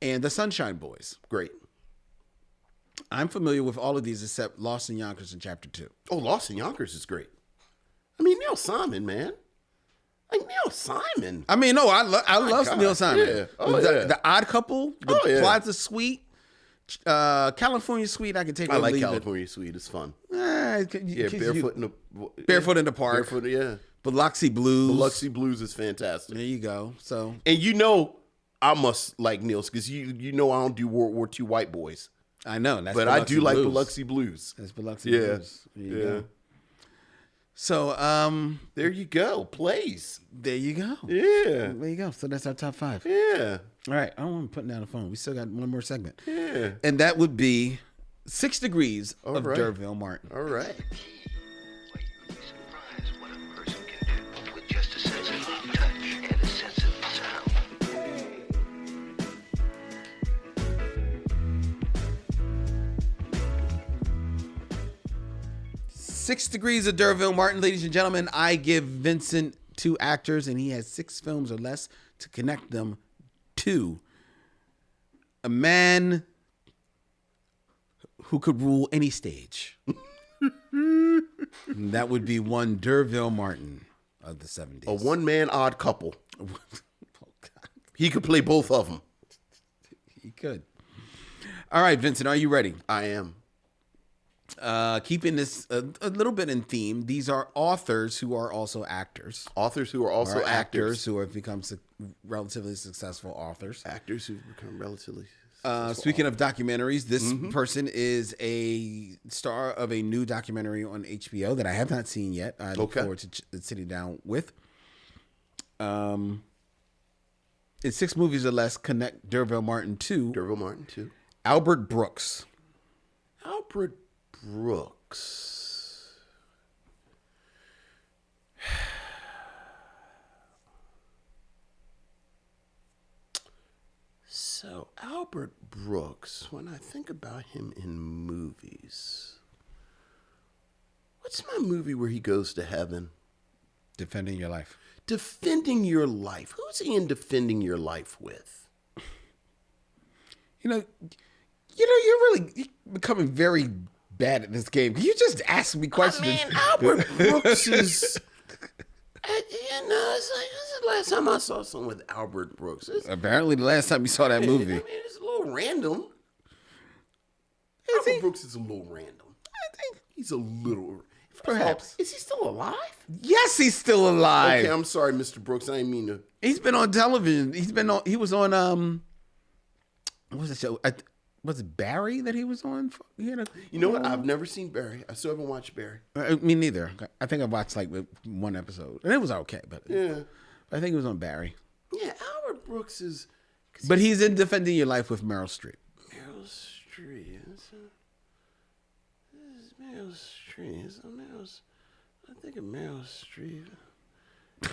And The Sunshine Boys. Great. I'm familiar with all of these except Lost in Yonkers in Chapter 2. Oh, Lost in Yonkers is great. I mean, Neil Simon, man. Like Neil Simon. I mean, no, I love God. Neil Simon. Yeah. Oh, The Odd Couple, the Oh, yeah. Plaza Suite, California Suite. I can take. I or like leave California Suite. It's fun. It. Yeah, Barefoot in the Barefoot in the Park. Barefoot, yeah. Biloxi Blues. Biloxi Blues is fantastic. There you go. So, And you know, I must like Neil's because you know I don't do World War II white boys, I know, that's but Biloxi I do like Blues. Biloxi Blues. That's Biloxi Yeah, Blues. There you yeah. go. So, There you go. Plays. there you go. Yeah, There you go. So that's our top 5. yeah, All right. I don't want to put down the phone. We still got one more segment. yeah. And that would be 6 Degrees All of right. Derville Martin. All right. You'd be surprised what a person can do with just a sense of touch and a sense of sound. 6 Degrees of Derville Martin, ladies and gentlemen. I give Vincent 2 actors, and he has 6 films or less to connect them to a man who could rule any stage. And that would be one Derville Martin of the 70s. A one-man odd couple. Oh, God. He could play both of them. He could. All right, Vincent, are you ready? I am. Keeping this a little bit in theme, these are authors who are also actors. Authors who are also Or actors. who have become relatively successful authors. Actors who've become relatively. Speaking of documentaries, this person is a star of a new documentary on HBO that I have not seen yet. I look forward to sitting down with. In 6 movies or less, connect Derville Martin to Derville Martin too. Albert Brooks. Albert Brooks. So, Albert Brooks, when I think about him in movies, what's my movie where he goes to heaven? Defending Your Life. Defending Your Life. Who's he in Defending Your Life with? You're really becoming very bad at this game. Can you just ask me questions? I mean, Albert Brooks is... it's like, this is the last time I saw something with Albert Brooks. Apparently, the last time you saw that movie. I mean, it's a little random. Is he? Albert Brooks is a little random. I think He's a little... Perhaps. Is he still alive? Yes, he's still alive. Okay, I'm sorry, Mr. Brooks. I didn't mean to... He's been on television. He was on what was the show? Was it Barry that he was on? You know what? I've never seen Barry. I still haven't watched Barry. Me neither. I think I watched like 1 episode, and it was okay. But Yeah. I think he was on Barry. Yeah, Albert Brooks is... But he's in Defending Your Life with Meryl Streep. Meryl Streep. Meryl Streep. I think of Meryl Streep.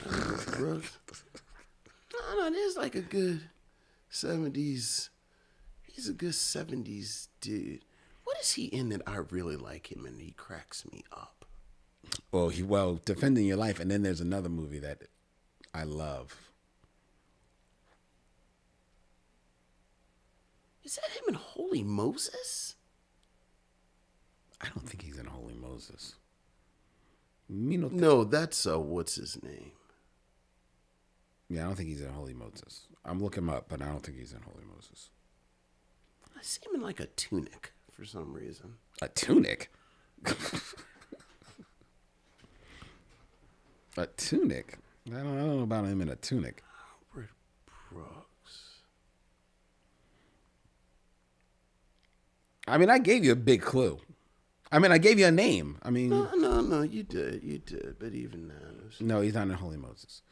Albert Brooks. No, there's like a good 70s. He's a good 70s dude. What is he in that I really like him and he cracks me up? Well, Defending Your Life, and then there's another movie that I love. Is that him in Holy Moses? I don't think he's in Holy Moses. Me no. No, that's what's his name? Yeah, I don't think he's in Holy Moses. I'm looking him up, but I don't think he's in Holy Moses. I see him in like a tunic for some reason. A tunic? A tunic? I don't know about him in a tunic. Albert Brooks. I mean, I gave you a big clue. I mean, I gave you a name. I mean... No, you did. But even that... No, he's not in Holy Moses.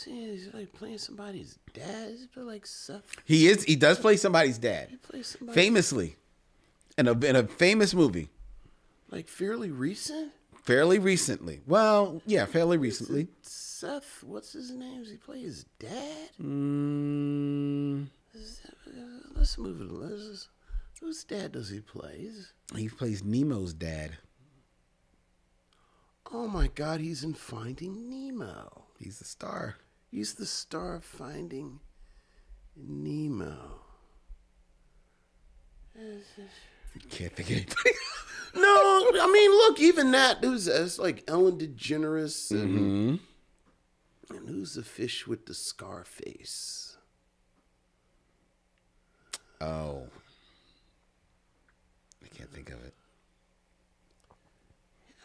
He's like playing somebody's dad. He's been like Seth. He is. He does play somebody's dad. He plays somebody Famously. In a famous movie. like fairly recent. Fairly recently. Well, yeah, fairly recently. Seth, what's his name? Does he play his dad? Let's move it. Whose dad does he play? He plays Nemo's dad. Oh my God, he's in Finding Nemo. He's the star. He's the star of Finding Nemo. You can't think of anybody. No, I mean, look, even that. It's like Ellen DeGeneres and who's the fish with the scar face? Oh. I can't think of it.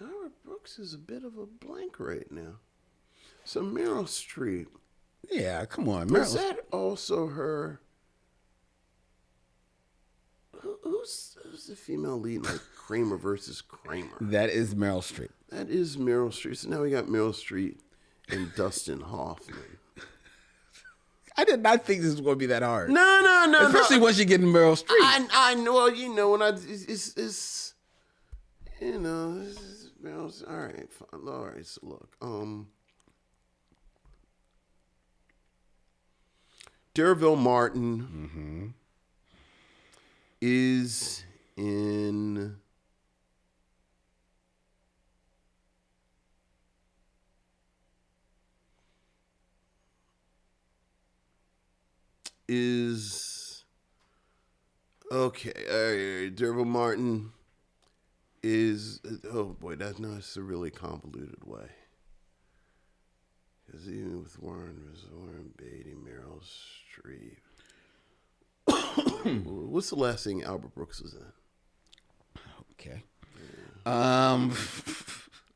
Albert Brooks is a bit of a blank right now. So Meryl Streep. Yeah, come on. Is that also her? Who's the female lead in like Kramer versus Kramer? That is Meryl Streep. That is Meryl Streep. So now we got Meryl Streep and Dustin Hoffman. I did not think this was going to be that hard. No. Especially once you get in Meryl Streep. I know. Well, you know, when it's you know, it's Meryl. All right, fine. All right. So look, Derville Martin is in okay. All right, Derville Martin is that's a really convoluted way. Because even with Warren Beatty, Meryl Streep. What's the last thing Albert Brooks was in? Okay. I'm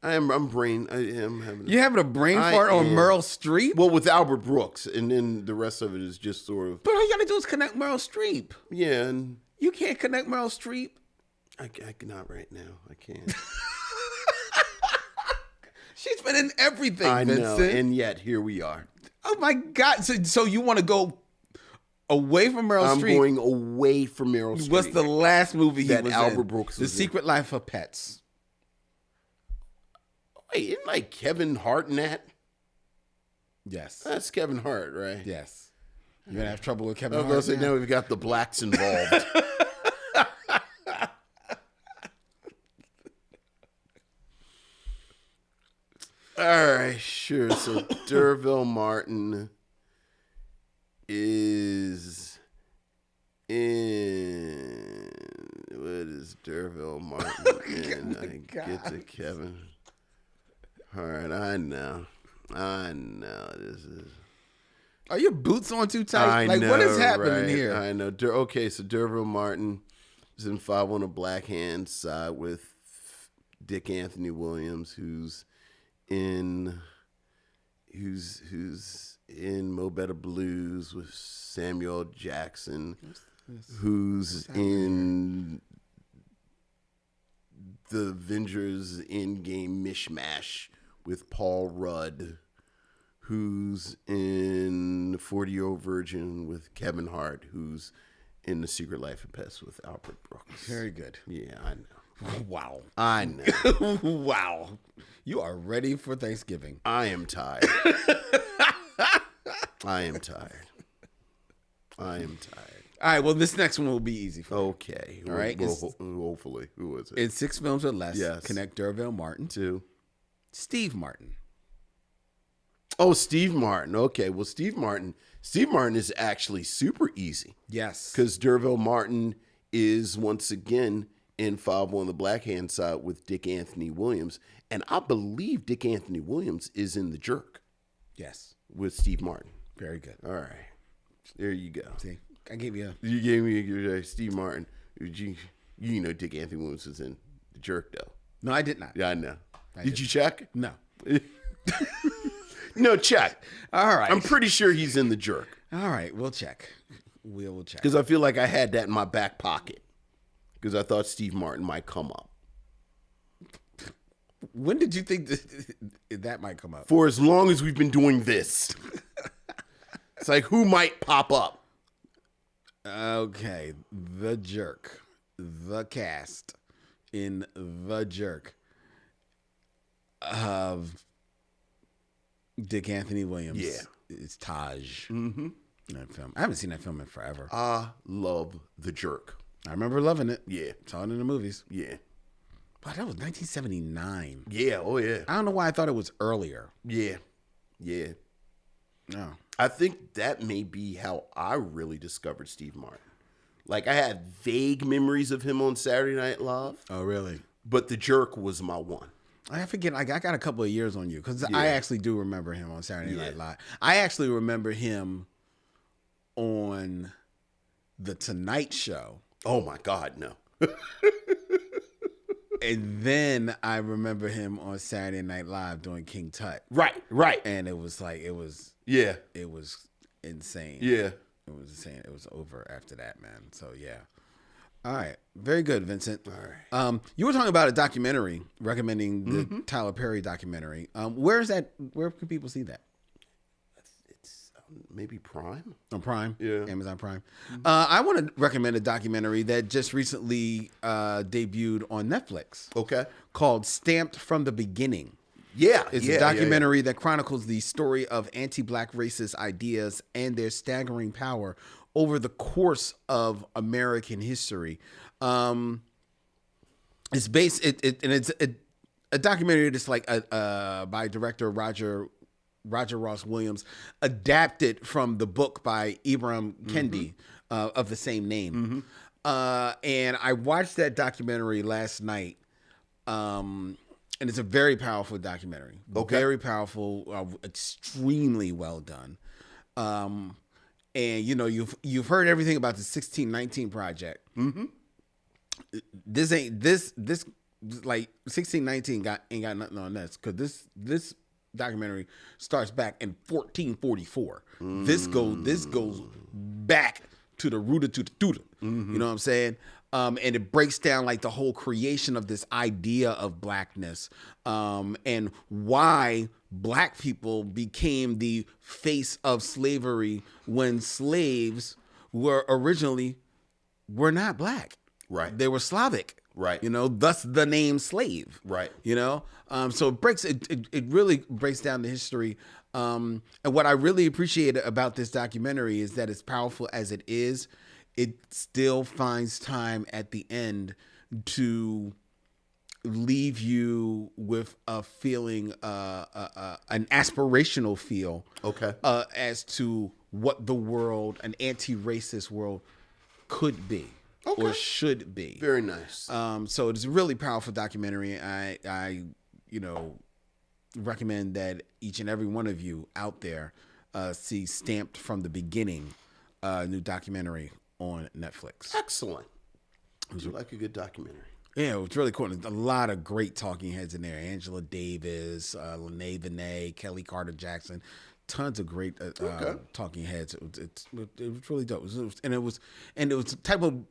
having You having a brain fart on Meryl Streep? Well, with Albert Brooks, and then the rest of it is just sort of. But all you got to do is connect Meryl Streep. Yeah, and You can't connect Meryl Streep. I cannot right now. I can't. She's been in everything, I know, Vincent. and yet here we are. Oh my God! So you want to go away from Meryl I'm Streep? going away from Meryl Streep. What's the last movie that he was Albert in? Brooks The was in? Secret Life of Pets. Wait, isn't like Kevin Hart in that? Yes. That's Kevin Hart, right? Yes. You're gonna have trouble with Kevin I Hart. was gonna say now we've got the blacks involved. All right, sure. So Derville Martin is in. What is Derville Martin in? I get to Kevin. All right, I know. This is. Are your boots on too tight? What is happening right? here? I know. Okay, so Derville Martin is in Five on the Black Hand side with Dick Anthony Williams, who's in Mo Better Blues with Samuel Jackson, who's in the Avengers Endgame Mishmash with Paul Rudd, who's in 40-Year-Old Virgin with Kevin Hart, who's in The Secret Life of Pets with Albert Brooks. Very good. Yeah, I know. Wow. I know. Wow. You are ready for Thanksgiving. I am tired. I am tired. I am tired. All right, well, this next one will be easy for you. Okay. All right, Well, it's- hopefully. Who was it? In 6 films or less, Yes. connect Derville Martin to 2. Steve Martin. Oh, Steve Martin. Okay. Well, Steve Martin is actually super easy Yes. because Derville Martin is once again in 5 on the Black Hand Side with Dick Anthony Williams. And I believe Dick Anthony Williams is in The Jerk Yes. with Steve Martin. Very good. All right. There you go. See, I gave you a... You gave me Steve Martin. You know Dick Anthony Williams is in The Jerk, though. No, I did not. Yeah, I know. I Did you check? No. No, check. All right. I'm pretty sure he's in The Jerk All right, we'll check. We'll check. because I feel like I had that in my back pocket because I thought Steve Martin might come up. When did you think that might come up? For as long as we've been doing this, it's like who might pop up? Okay, The Jerk. The cast in The Jerk of Dick Anthony Williams. Yeah. It's Taj. Mm-hmm. That film. I haven't seen that film in forever. I love The Jerk. I remember loving it. Yeah, Saw it in the movies. yeah, But that was 1979. yeah. Oh yeah, I don't know why I thought it was earlier. yeah, yeah. No. I think that may be how I really discovered Steve Martin. Like I had vague memories of him on Saturday Night Live, Oh, really? but The Jerk was my one. I forget. I got a couple of years on you because I actually do remember him on Saturday Night Yeah. Live. I actually remember him on The Tonight Show. Oh my God, no. And then I remember him on Saturday Night Live doing King Tut. Right, right. And it was like, it was Yeah, insane. yeah. It was insane. It was over after that, man. So, yeah. All right. Very good, Vincent. All right. You were talking about a documentary, recommending the Tyler Perry documentary. Where is that? Where can people see that? It's maybe Prime. On Prime? Yeah. Amazon Prime. I want to recommend a documentary that just recently debuted on Netflix Okay. called Stamped from the Beginning. Yeah, It's yeah, a documentary that chronicles the story of anti-black racist ideas and their staggering power over the course of American history. It's based it's a documentary that's like by director Roger Ross Williams, adapted from the book by Ibram Kendi of the same name. And I watched that documentary last night. And it's a very powerful documentary. Okay. Very powerful, extremely well done. And you know, you've heard everything about the 1619 Project. This like 1619 ain't got nothing on this, because this documentary starts back in 1444. This goes back to the rooter to the tutor. You know what I'm saying? And it breaks down like the whole creation of this idea of blackness, and why black people became the face of slavery when slaves were not black. Right. They were Slavic. Right. You know, thus the name slave. Right. You know, so it really breaks down the history. And what I really appreciate about this documentary is that, as powerful as it is, it still finds time at the end to leave you with a feeling, an aspirational feel, Okay. as to what the world, an anti-racist world, could be or should be. Very nice. So it's a really powerful documentary. I recommend that each and every one of you out there see Stamped from the Beginning, new documentary on Netflix. Excellent. You like a good documentary. Yeah, it was really cool. There's a lot of great talking heads in there. Angela Davis, Lene Vinay, Kelly Carter Jackson. Tons of great talking heads. It was really dope. It was the type of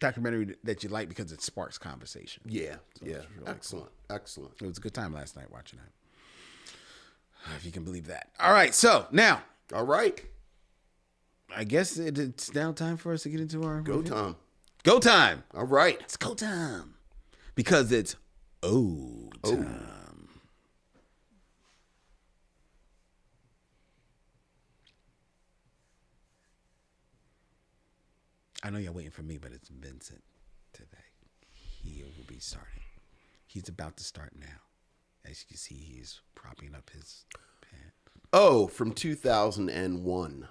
documentary that you like because it sparks conversation. Yeah. So Yeah. it's really Excellent. Excellent. It was a good time last night watching that, if you can believe that. All right, so now All right. I guess it's now time for us to get into our Go review. time. Go time. All right. It's go time. Because it's time. I know you're waiting for me, but it's Vincent today. He will be starting. He's about to start now. As you can see, he's propping up his pen. From 2001.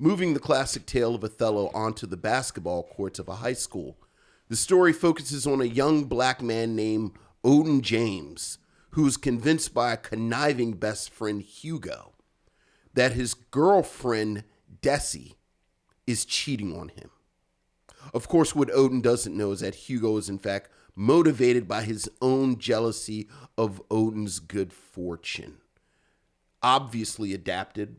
Moving the classic tale of Othello onto the basketball courts of a high school, the story focuses on a young black man named Odin James, who's convinced by a conniving best friend, Hugo, that his girlfriend, Desi, is cheating on him. Of course, what Odin doesn't know is that Hugo is in fact motivated by his own jealousy of Odin's good fortune. Obviously adapted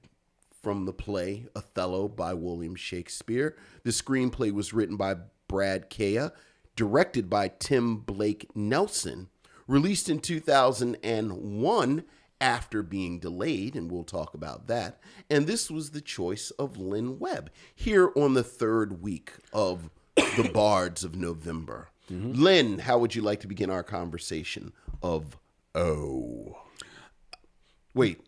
from the play Othello by William Shakespeare. The screenplay was written by Brad Kea, directed by Tim Blake Nelson, released in 2001 after being delayed, and we'll talk about that. And this was the choice of Lynn Webb here on the third week of the Bards of November. Mm-hmm. Lynn, how would you like to begin our conversation of O? Wait.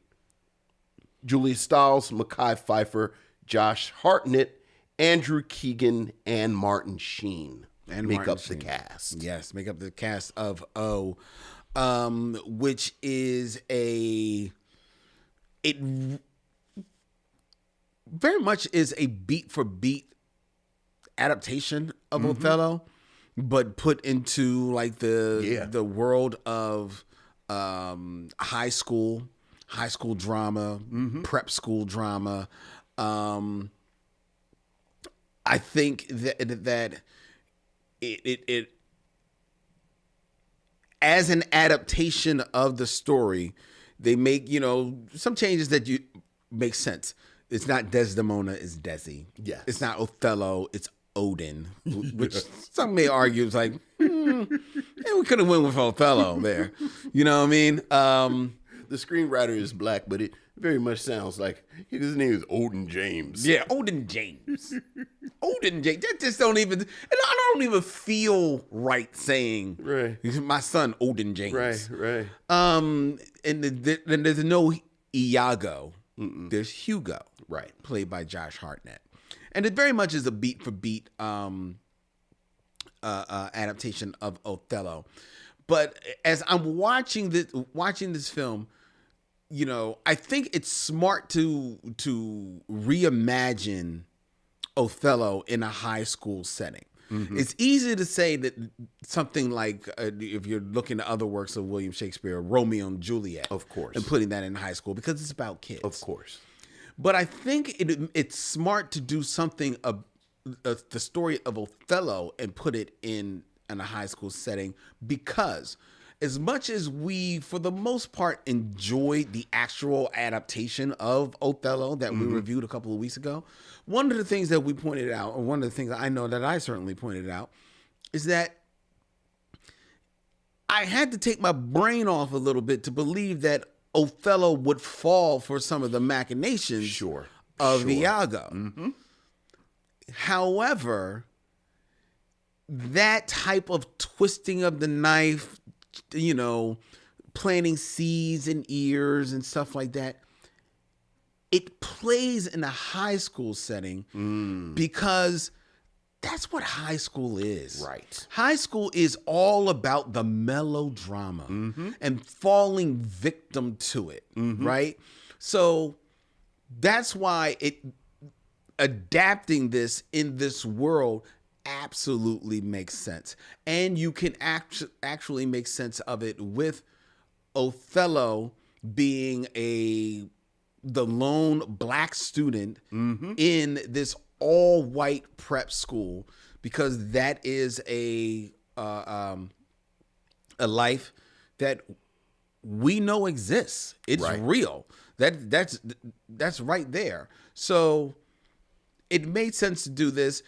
Julia Stiles, Mekhi Phifer, Josh Hartnett, Andrew Keegan, and Martin Sheen make up the cast. Yes, make up the cast of O, which is it very much is a beat for beat adaptation of Othello, but put into like the world of high school drama, prep school drama. I think that it as an adaptation of the story, they make, some changes that make sense. It's not Desdemona, it's Desi. Yes. It's not Othello, it's Odin, which some may argue is like, we could have went with Othello there. You know what I mean? The screenwriter is black, but it very much sounds like his name is Odin James. Yeah, Odin James. Odin James. That just don't even, and I don't even feel right saying, right, my son Odin James. Right. And there's no Iago. There's Hugo. Right. Played by Josh Hartnett. And it very much is a beat for beat adaptation of Othello. But as I'm watching this film, I think it's smart to reimagine Othello in a high school setting. Mm-hmm. It's easy to say that something like, if you're looking at other works of William Shakespeare, Romeo and Juliet, of course, and putting that in high school because it's about kids, of course. But I think it's smart to do something the story of Othello and put it in a high school setting, because as much as we, for the most part, enjoyed the actual adaptation of Othello that we reviewed a couple of weeks ago, one of the things that we pointed out, or one of the things that I know that I certainly pointed out, is that I had to take my brain off a little bit to believe that Othello would fall for some of the machinations of Iago. Mm-hmm. However, that type of twisting of the knife, planting seeds in ears and stuff like that, it plays in a high school setting because that's what high school is. Right. High school is all about the melodrama and falling victim to it, right? So that's why adapting this in this world absolutely makes sense. And you can actually make sense of it with Othello being the lone black student in this all-white prep school, because that is a life that we know exists. It's real. That's right there. So it made sense to do this.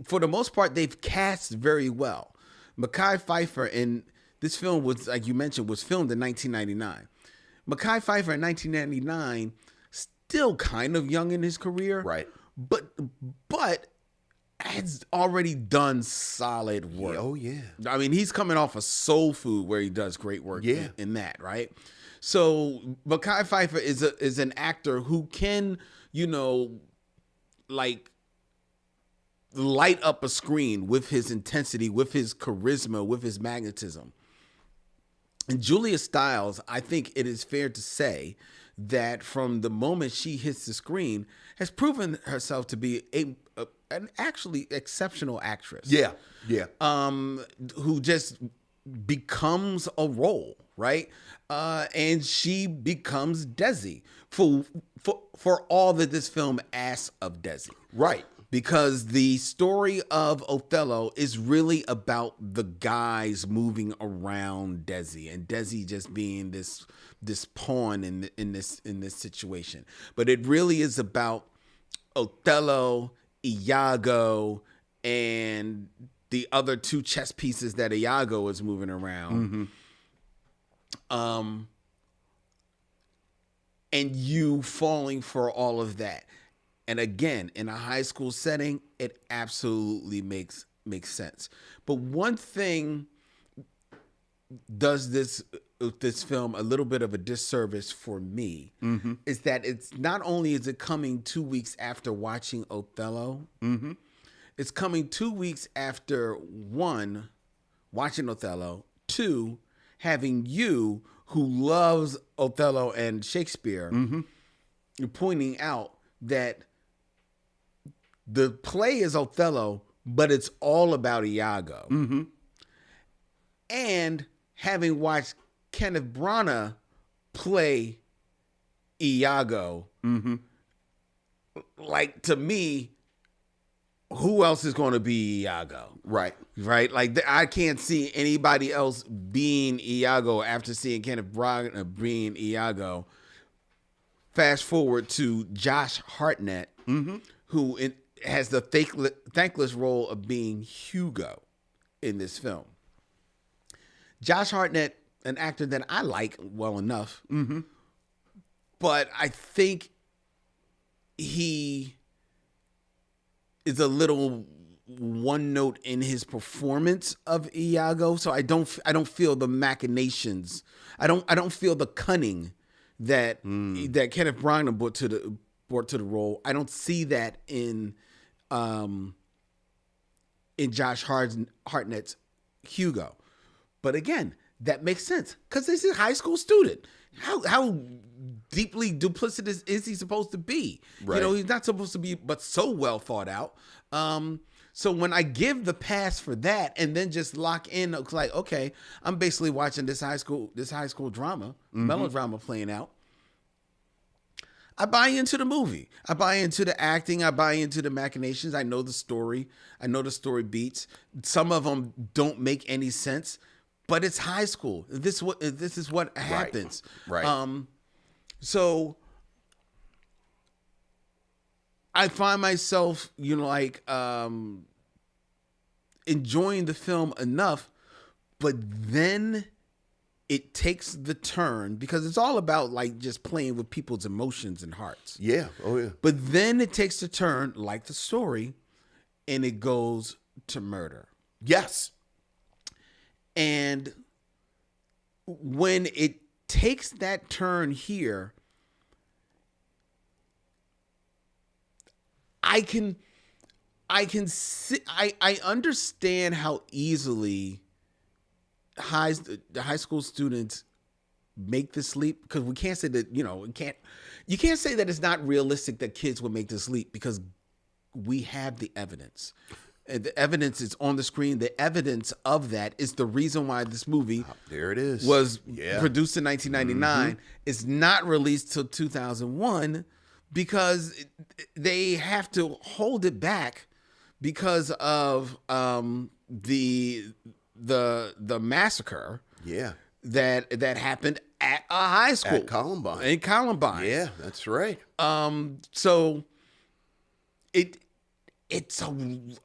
For the most part, they've cast very well. Mekhi Phifer in this film was, like you mentioned, was filmed in 1999. Mekhi Phifer in 1999, still kind of young in his career. Right. But but has already done solid work. Oh yeah. I mean, he's coming off of Soul Food, where he does great work in that, right? So Mekhi Phifer is an actor who can, like, light up a screen with his intensity, with his charisma, with his magnetism. And Julia Stiles, I think it is fair to say that from the moment she hits the screen, has proven herself to be an actually exceptional actress. Yeah. Who just becomes a role, right? And she becomes Desi for all that this film asks of Desi. Right. Because the story of Othello is really about the guys moving around Desi, and Desi just being this pawn in this situation. But it really is about Othello, Iago, and the other two chess pieces that Iago is moving around. And you falling for all of that. And again, in a high school setting, it absolutely makes sense. But one thing does this film a little bit of a disservice for me, is that it's not only is it coming 2 weeks after watching Othello, it's coming 2 weeks after, one, watching Othello, two, having you, who loves Othello and Shakespeare, pointing out that the play is Othello, but it's all about Iago. And having watched Kenneth Branagh play Iago, like, to me, who else is going to be Iago? Right. Like, I can't see anybody else being Iago after seeing Kenneth Branagh being Iago. Fast forward to Josh Hartnett, who has the thankless role of being Hugo in this film. Josh Hartnett, an actor that I like well enough, but I think he is a little one note in his performance of Iago, so I don't feel the machinations. I don't feel the cunning that Kenneth Branagh brought to the role. I don't see that in Josh Hartnett's Hugo. But again, that makes sense because this is a high school student. How deeply duplicitous is he supposed to be? Right. He's not supposed to be, but so well thought out. So when I give the pass for that and then just lock in, it's like, okay, I'm basically watching this high school drama, melodrama playing out. I buy into the movie. I buy into the acting. I buy into the machinations. I know the story. I know the story beats. Some of them don't make any sense, but it's high school. This is what happens. Right. So I find myself, enjoying the film enough, but then it takes the turn because it's all about like just playing with people's emotions and hearts. Yeah. Oh yeah. But then it takes the turn, like the story, and it goes to murder. Yes. And when it takes that turn here, I understand how easily high school students make this leap, because we can't say that, you can't say that it's not realistic that kids would make this leap, because we have the evidence. And the evidence is on the screen. The evidence of that is the reason why this movie there it is. Was produced in 1999. It's not released till 2001 because they have to hold it back because of the massacre. Yeah. That happened at a high school. At Columbine. In Columbine. Yeah, that's right. So it's and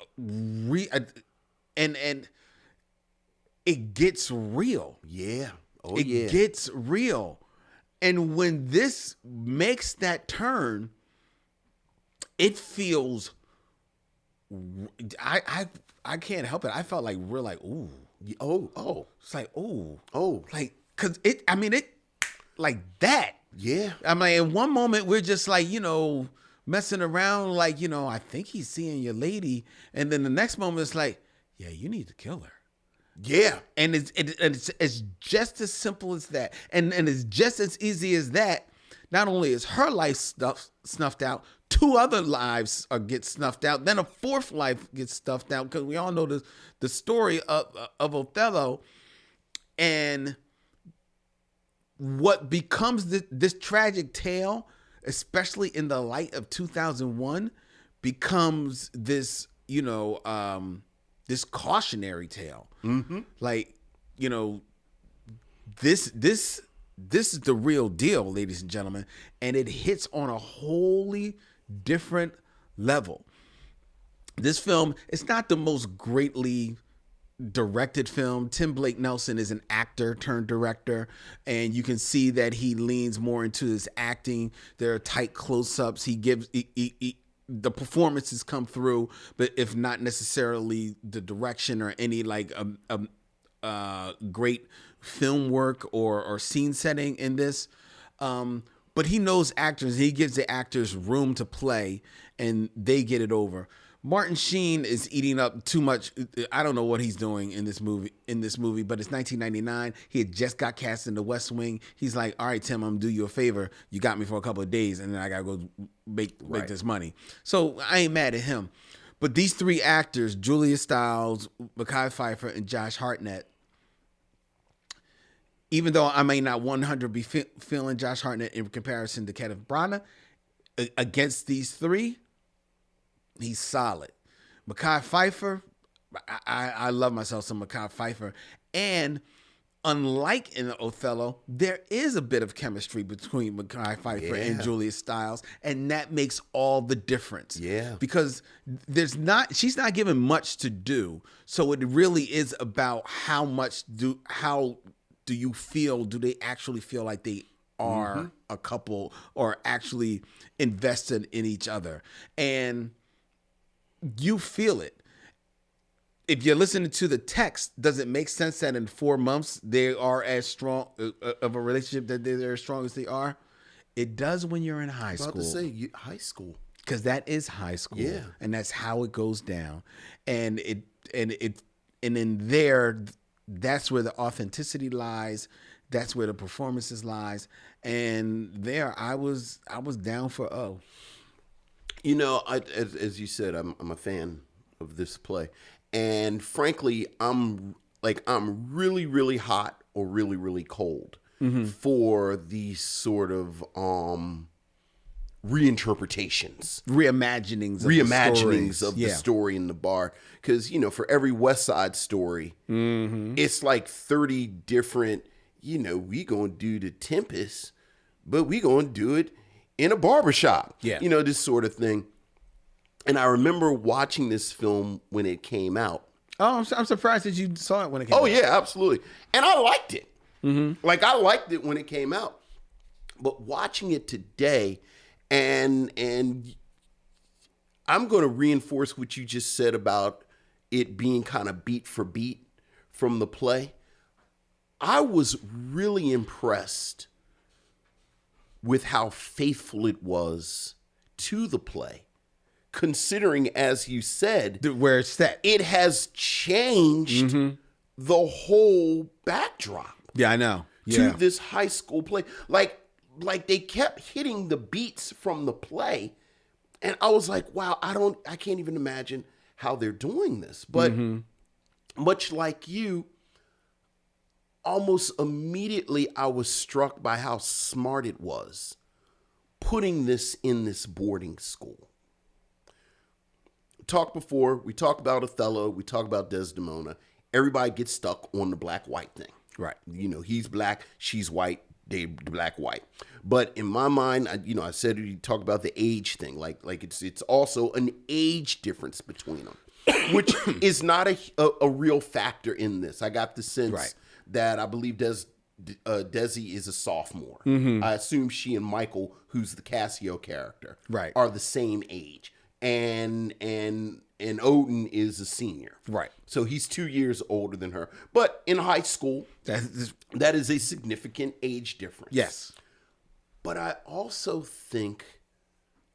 it gets real. Yeah. Oh, It gets real. And when this makes that turn, it feels I can't help it. I felt like we're like, ooh, Oh. it's like, ooh, Oh. like, cause it like that. Yeah. I mean, in one moment we're just like, messing around, like, I think he's seeing your lady, and then the next moment it's like, yeah, you need to kill her. Yeah. And it's just as simple as that, and it's just as easy as that. Not only is her life snuffed out, 2 other lives get snuffed out. Then a 4th life gets snuffed out, because we all know the story of Othello, and what becomes this tragic tale, especially in the light of 2001, becomes this this cautionary tale. Mm-hmm. Like, this is the real deal, ladies and gentlemen, and it hits on a wholly different level. This film, it's not the most greatly directed film. Tim Blake Nelson is an actor turned director, and you can see that he leans more into his acting. There are tight close-ups. He gives the performances come through, but if not necessarily the direction or any like great film work or scene setting in this. But he knows actors. He gives the actors room to play, and they get it over. Martin Sheen is eating up too much. I don't know what he's doing in this movie, but it's 1999. He had just got cast in The West Wing. He's like, all right, Tim, I'm gonna do you a favor. You got me for a couple of days, and then I gotta go make this money. So I ain't mad at him. But these 3 actors, Julia Stiles, Mekhi Phifer, and Josh Hartnett, even though I may not 100 be feeling Josh Hartnett in comparison to Kenneth Branagh, against these 3, he's solid. Mekhi Phifer, I love myself some Mekhi Phifer. And unlike in Othello, there is a bit of chemistry between Mekhi Phifer and Julia Stiles, and that makes all the difference. Yeah. Because she's not given much to do, so it really is about how do you feel, do they actually feel like they are a couple or actually invested in each other? And you feel it. If you're listening to the text, does it make sense that in 4 months they are as strong of a relationship, that they're as strong as they are? It does when you're in high school. About to say high school, because that is high school, and that's how it goes down. And in there, that's where the authenticity lies. That's where the performances lies. And there, I was down for O. As you said, I'm a fan of this play, and frankly, I'm really, really hot or really, really cold for these sort of reimaginings of the story in the bar. Because for every West Side Story, it's like 30 different. We gonna do the Tempest, but we gonna do it in a barbershop. Yeah. This sort of thing. And I remember watching this film when it came out. Oh, I'm surprised that you saw it when it came out. Oh, yeah, absolutely. And I liked it. Like, I liked it when it came out. But watching it today, and I'm going to reinforce what you just said about it being kind of beat for beat from the play. I was really impressed with how faithful it was to the play, considering, as you said, where it's set. It has changed the whole backdrop. Yeah, I know. To this high school play. Like they kept hitting the beats from the play, and I was like, wow, I can't even imagine how they're doing this. But much like you, almost immediately I was struck by how smart it was putting this in this boarding school. We talked about Othello, we talked about Desdemona. Everybody gets stuck on the black-white thing. Right. He's black, she's white, they black-white. But in my mind, I said you talk about the age thing, like it's also an age difference between them, which is not a real factor in this. I got the sense that I believe Desi is a sophomore. I assume she and Michael, who's the Cassio character, are the same age. and Odin is a senior. Right. So he's 2 years older than her. But in high school, that is a significant age difference. Yes. But I also think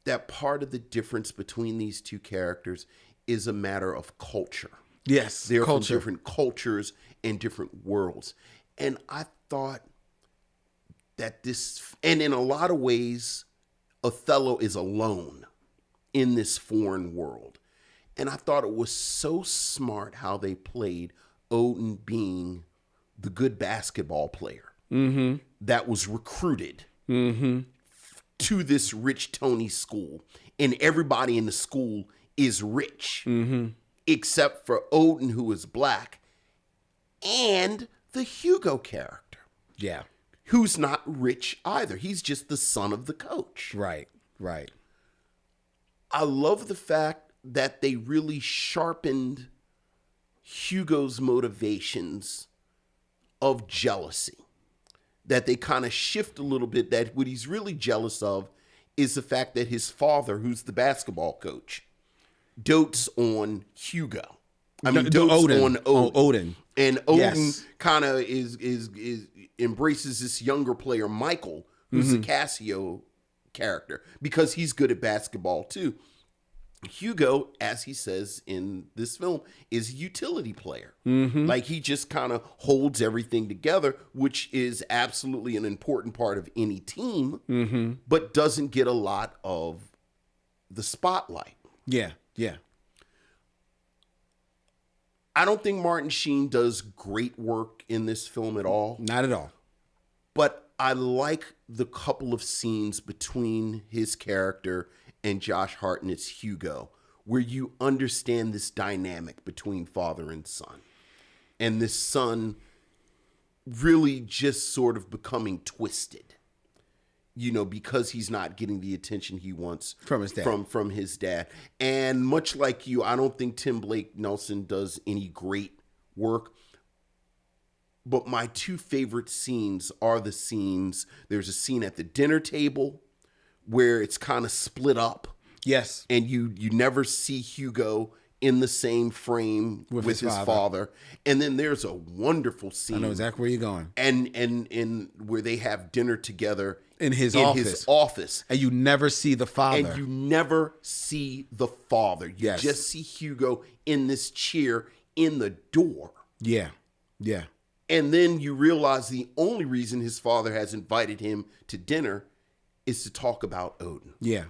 that part of the difference between these two characters is a matter of culture. Yes. They're culture. from different cultures and different worlds. And I thought that this, and in a lot of ways, Othello is alone in this foreign world. And I thought it was so smart how they played Odin being the good basketball player that was recruited to this rich Tony school. And everybody in the school is rich, except for Odin, who is black, and the Hugo character, Yeah. who's not rich either. He's just the son of the coach. Right. Right. I love the fact that they really sharpened Hugo's motivations of jealousy. That they kind of shift a little bit, that what he's really jealous of is the fact that his father, who's the basketball coach, dotes on Hugo. Dotes Odin. on Odin. Odin. And Odin Yes. kind of is embraces this younger player, Micheaux, who's a Cassio character, because he's good at basketball too. Hugo, as he says in this film, is a utility player. Like he just kind of holds everything together, which is absolutely an important part of any team, but doesn't get a lot of the spotlight. Yeah. Yeah. I don't think Martin Sheen does great work in this film at all, Not at all. but I like the couple of scenes between his character and Josh Hartnett's Hugo, where you understand this dynamic between father and son. And this son really just sort of becoming twisted, because he's not getting the attention he wants From his dad. From his dad. And much like you, I don't think Tim Blake Nelson does any great work. But my two favorite scenes are the scenes. There's a scene at the dinner table where it's kind of split up, Yes. and you never see Hugo in the same frame with his father. And then there's a wonderful scene. I know exactly where you're going. And where they have dinner together In his office. And you never see the father. And you never see the father. You Yes. just see Hugo in this chair in the door. Yeah. Yeah. And then you realize the only reason his father has invited him to dinner is to talk about Odin. Yeah.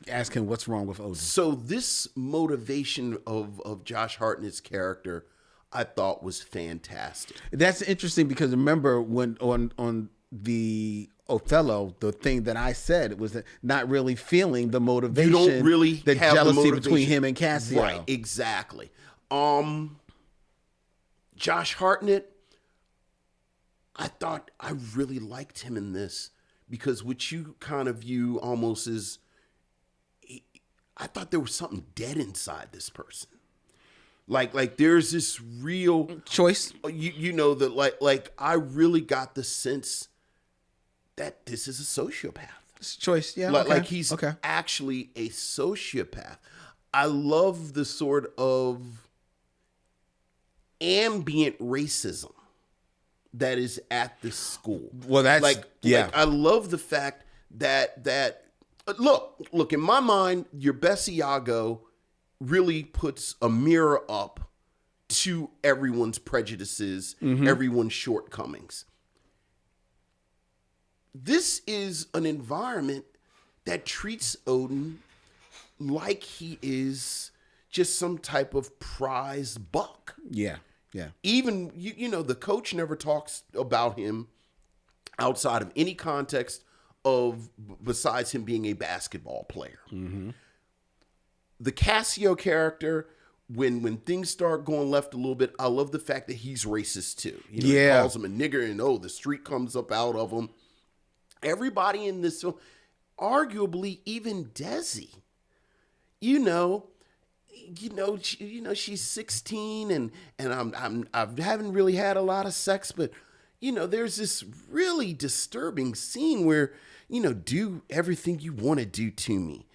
Ask him what's wrong with Odin. So this motivation of Josh Hartnett's character, I thought was fantastic. That's interesting because remember when on the Othello, the thing that I said was that not really feeling the motivation. You don't really the have jealousy the motivation between him and Cassio. Right, exactly. Josh Hartnett, I thought I really liked him in this because what you kind of view almost as, I thought there was something dead inside this person. Like there's this real Choice. that like I really got the sense that this is a sociopath. Choice. Yeah. Like he's okay. actually a sociopath. I love the sort of ambient racism that is at this school. Well, that's like I love the fact that look in my mind, your best Iago really puts a mirror up to everyone's prejudices, everyone's shortcomings. This is an environment that treats Odin like he is just some type of prize buck. Yeah. Yeah. Even, the coach never talks about him outside of any context of besides him being a basketball player. The Cassio character, when things start going left a little bit, I love the fact that he's racist too. He calls him a nigger and the street comes up out of him. Everybody in this film, arguably even Desi, she's 16 and I haven't really had a lot of sex, but there's this really disturbing scene where, do everything you want to do to me.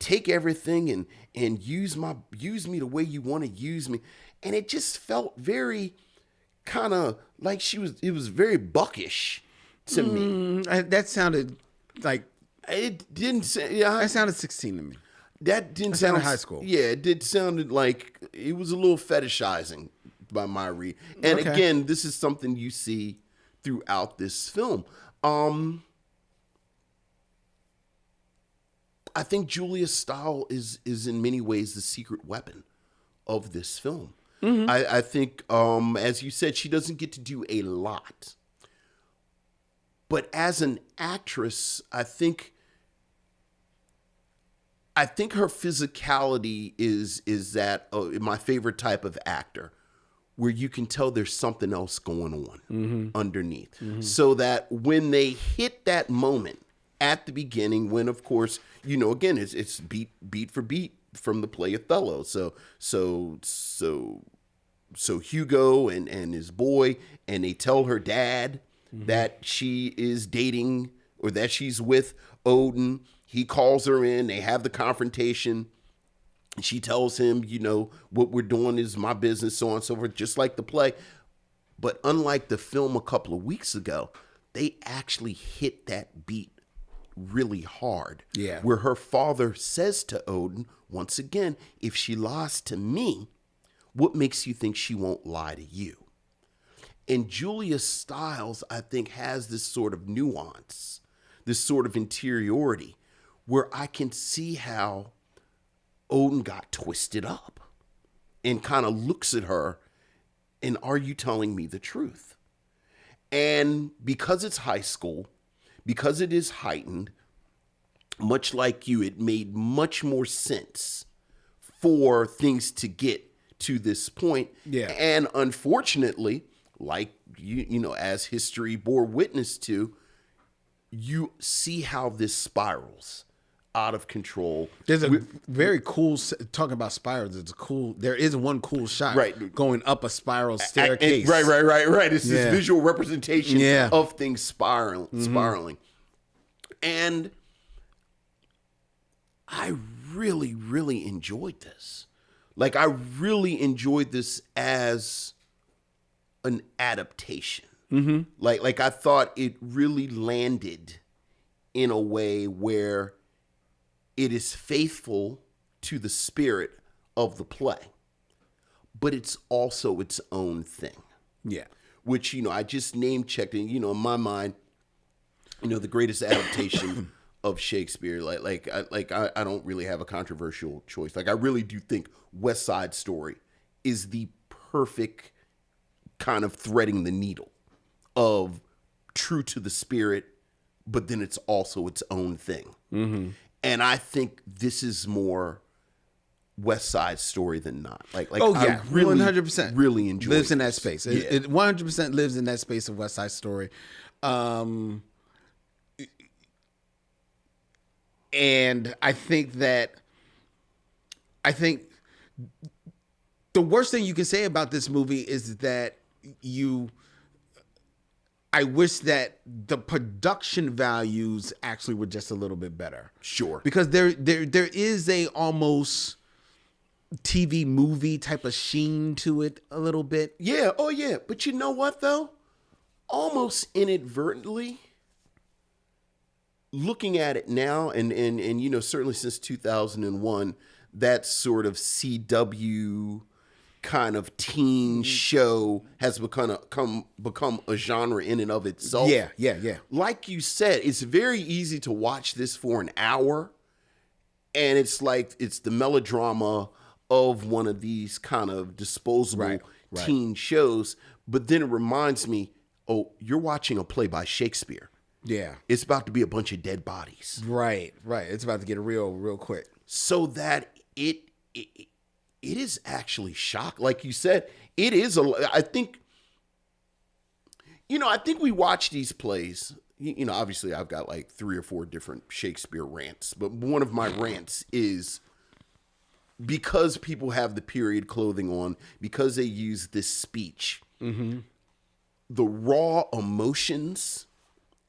take everything and use me the way you want to use me. And it just felt very kind of like it was very buckish to me. That sounded like It didn't say, yeah. that sounded 16 to me. That didn't That sound sounded high school. Yeah, it did sounded like it was a little fetishizing by my read. And Okay. again, this is something you see throughout this film. I think Julia Stiles is in many ways the secret weapon of this film. I think, as you said, she doesn't get to do a lot. But as an actress, I think her physicality is that my favorite type of actor, where you can tell there's something else going on underneath. So that when they hit that moment at the beginning, when of course, again, it's beat for beat from the play Othello. So Hugo and his boy, and they tell her dad that she is dating or that she's with Odin. He calls her in. They have the confrontation. She tells him, what we're doing is my business, so on and so forth, just like the play. But unlike the film a couple of weeks ago, they actually hit that beat really hard. Yeah. Where her father says to Odin, once again, if she lies to me, what makes you think she won't lie to you? And Julia Stiles, I think, has this sort of nuance, this sort of interiority, where I can see how Odin got twisted up and kind of looks at her and, are you telling me the truth? And because it's high school, because it is heightened, much like you, it made much more sense for things to get to this point. Yeah. And unfortunately, like as history bore witness to, you see how this spirals out of control. There's a very cool, talking about spirals, there is one cool shot Right. going up a spiral staircase. Right. It's Yeah. this visual representation Yeah. of things spiraling. And I really, really enjoyed this. Like, I really enjoyed this as an adaptation. Like I thought it really landed in a way where it is faithful to the spirit of the play, but it's also its own thing. Yeah. Which, I just name checked, and, in my mind, the greatest adaptation of Shakespeare, I don't really have a controversial choice. Like, I really do think West Side Story is the perfect kind of threading the needle of true to the spirit, but then it's also its own thing. And I think this is more West Side Story than not. I really, 100% really enjoy lives in that this. space. Yeah. It 100% lives in that space of West Side Story. And I think the worst thing you can say about this movie is that I wish that the production values actually were just a little bit better. Sure. Because there is a almost TV movie type of sheen to it a little bit. Yeah. Oh, yeah. But you know what, though? Almost inadvertently, looking at it now, and certainly since 2001, that sort of CW kind of teen show has become a genre in and of itself. Yeah. Like you said, it's very easy to watch this for an hour, and it's like it's the melodrama of one of these kind of disposable Right. teen shows. But then it reminds me, oh, you're watching a play by Shakespeare. Yeah. It's about to be a bunch of dead bodies. Right. It's about to get real quick. So that it is actually shock. Like you said, it is I think we watch these plays. Obviously I've got like 3 or 4 different Shakespeare rants, but one of my rants is because people have the period clothing on, because they use this speech, the raw emotions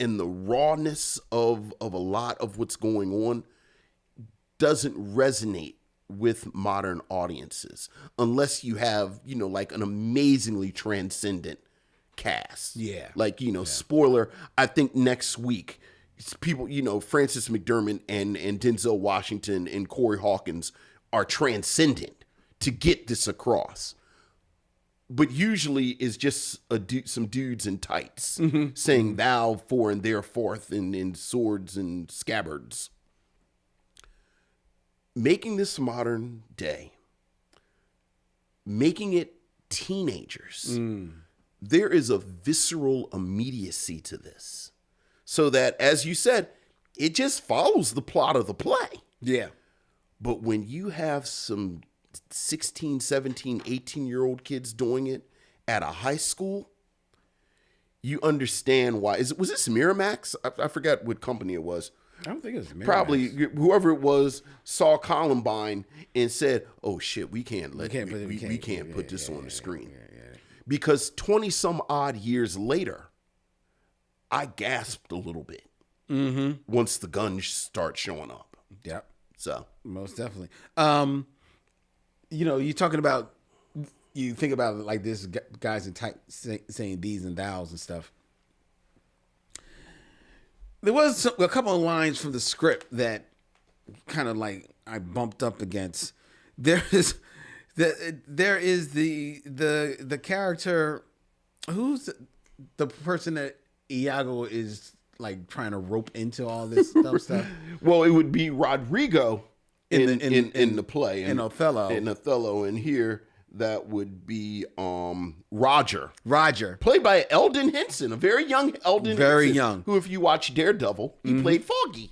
and the rawness of a lot of what's going on doesn't resonate with modern audiences unless you have, like an amazingly transcendent cast. Yeah. Like, spoiler, I think next week, people, Frances McDermott and Denzel Washington and Corey Hawkins are transcendent to get this across. But usually it's just some dudes in tights saying thou, for, and thereforth in swords and scabbards. Making this modern day, making it teenagers, there is a visceral immediacy to this. So that, as you said, it just follows the plot of the play. Yeah. But when you have some 16, 17, 18-year-old kids doing it at a high school, you understand why. Was this Miramax? I forgot what company it was. I don't think it was Miramax. Probably whoever it was saw Columbine and said, "Oh shit, we can't put this on the screen." Because 20 some odd years later, I gasped a little bit once the guns start showing up. Yep. So most definitely. You talking about, you think about it like this, guys in tight saying these and thous and stuff. There was a couple of lines from the script that kind of like I bumped up against. There is the character who's the person that Iago is like trying to rope into all this stuff. Well, it would be Rodrigo in the play, in Othello, and here that would be Roger, played by Eldon Henson, a very young Eldon, Henson, who, if you watch Daredevil, he played Foggy.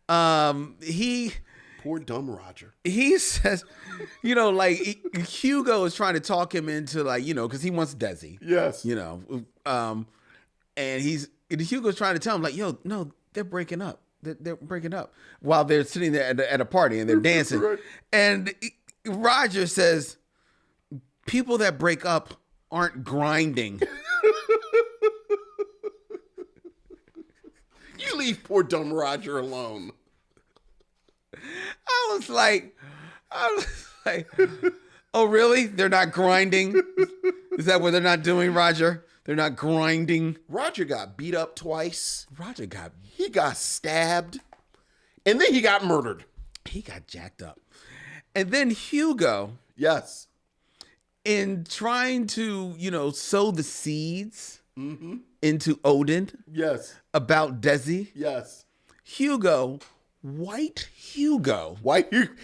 Poor dumb Roger. He says, like Hugo is trying to talk him into because he wants Desi. Yes. And Hugo's trying to tell him like, yo, no, they're breaking up. They're breaking up while they're sitting there at a party and they're dancing. Right. And Roger says, people that break up aren't grinding. You leave poor dumb Roger alone. I was like, oh, really? They're not grinding? Is that what they're not doing, Roger? They're not grinding? Roger got beat up twice. He got stabbed. And then he got murdered. He got jacked up. And then Hugo. Yes. In trying to, sow the seeds into Odin. Yes. About Desi. Yes. White Hugo.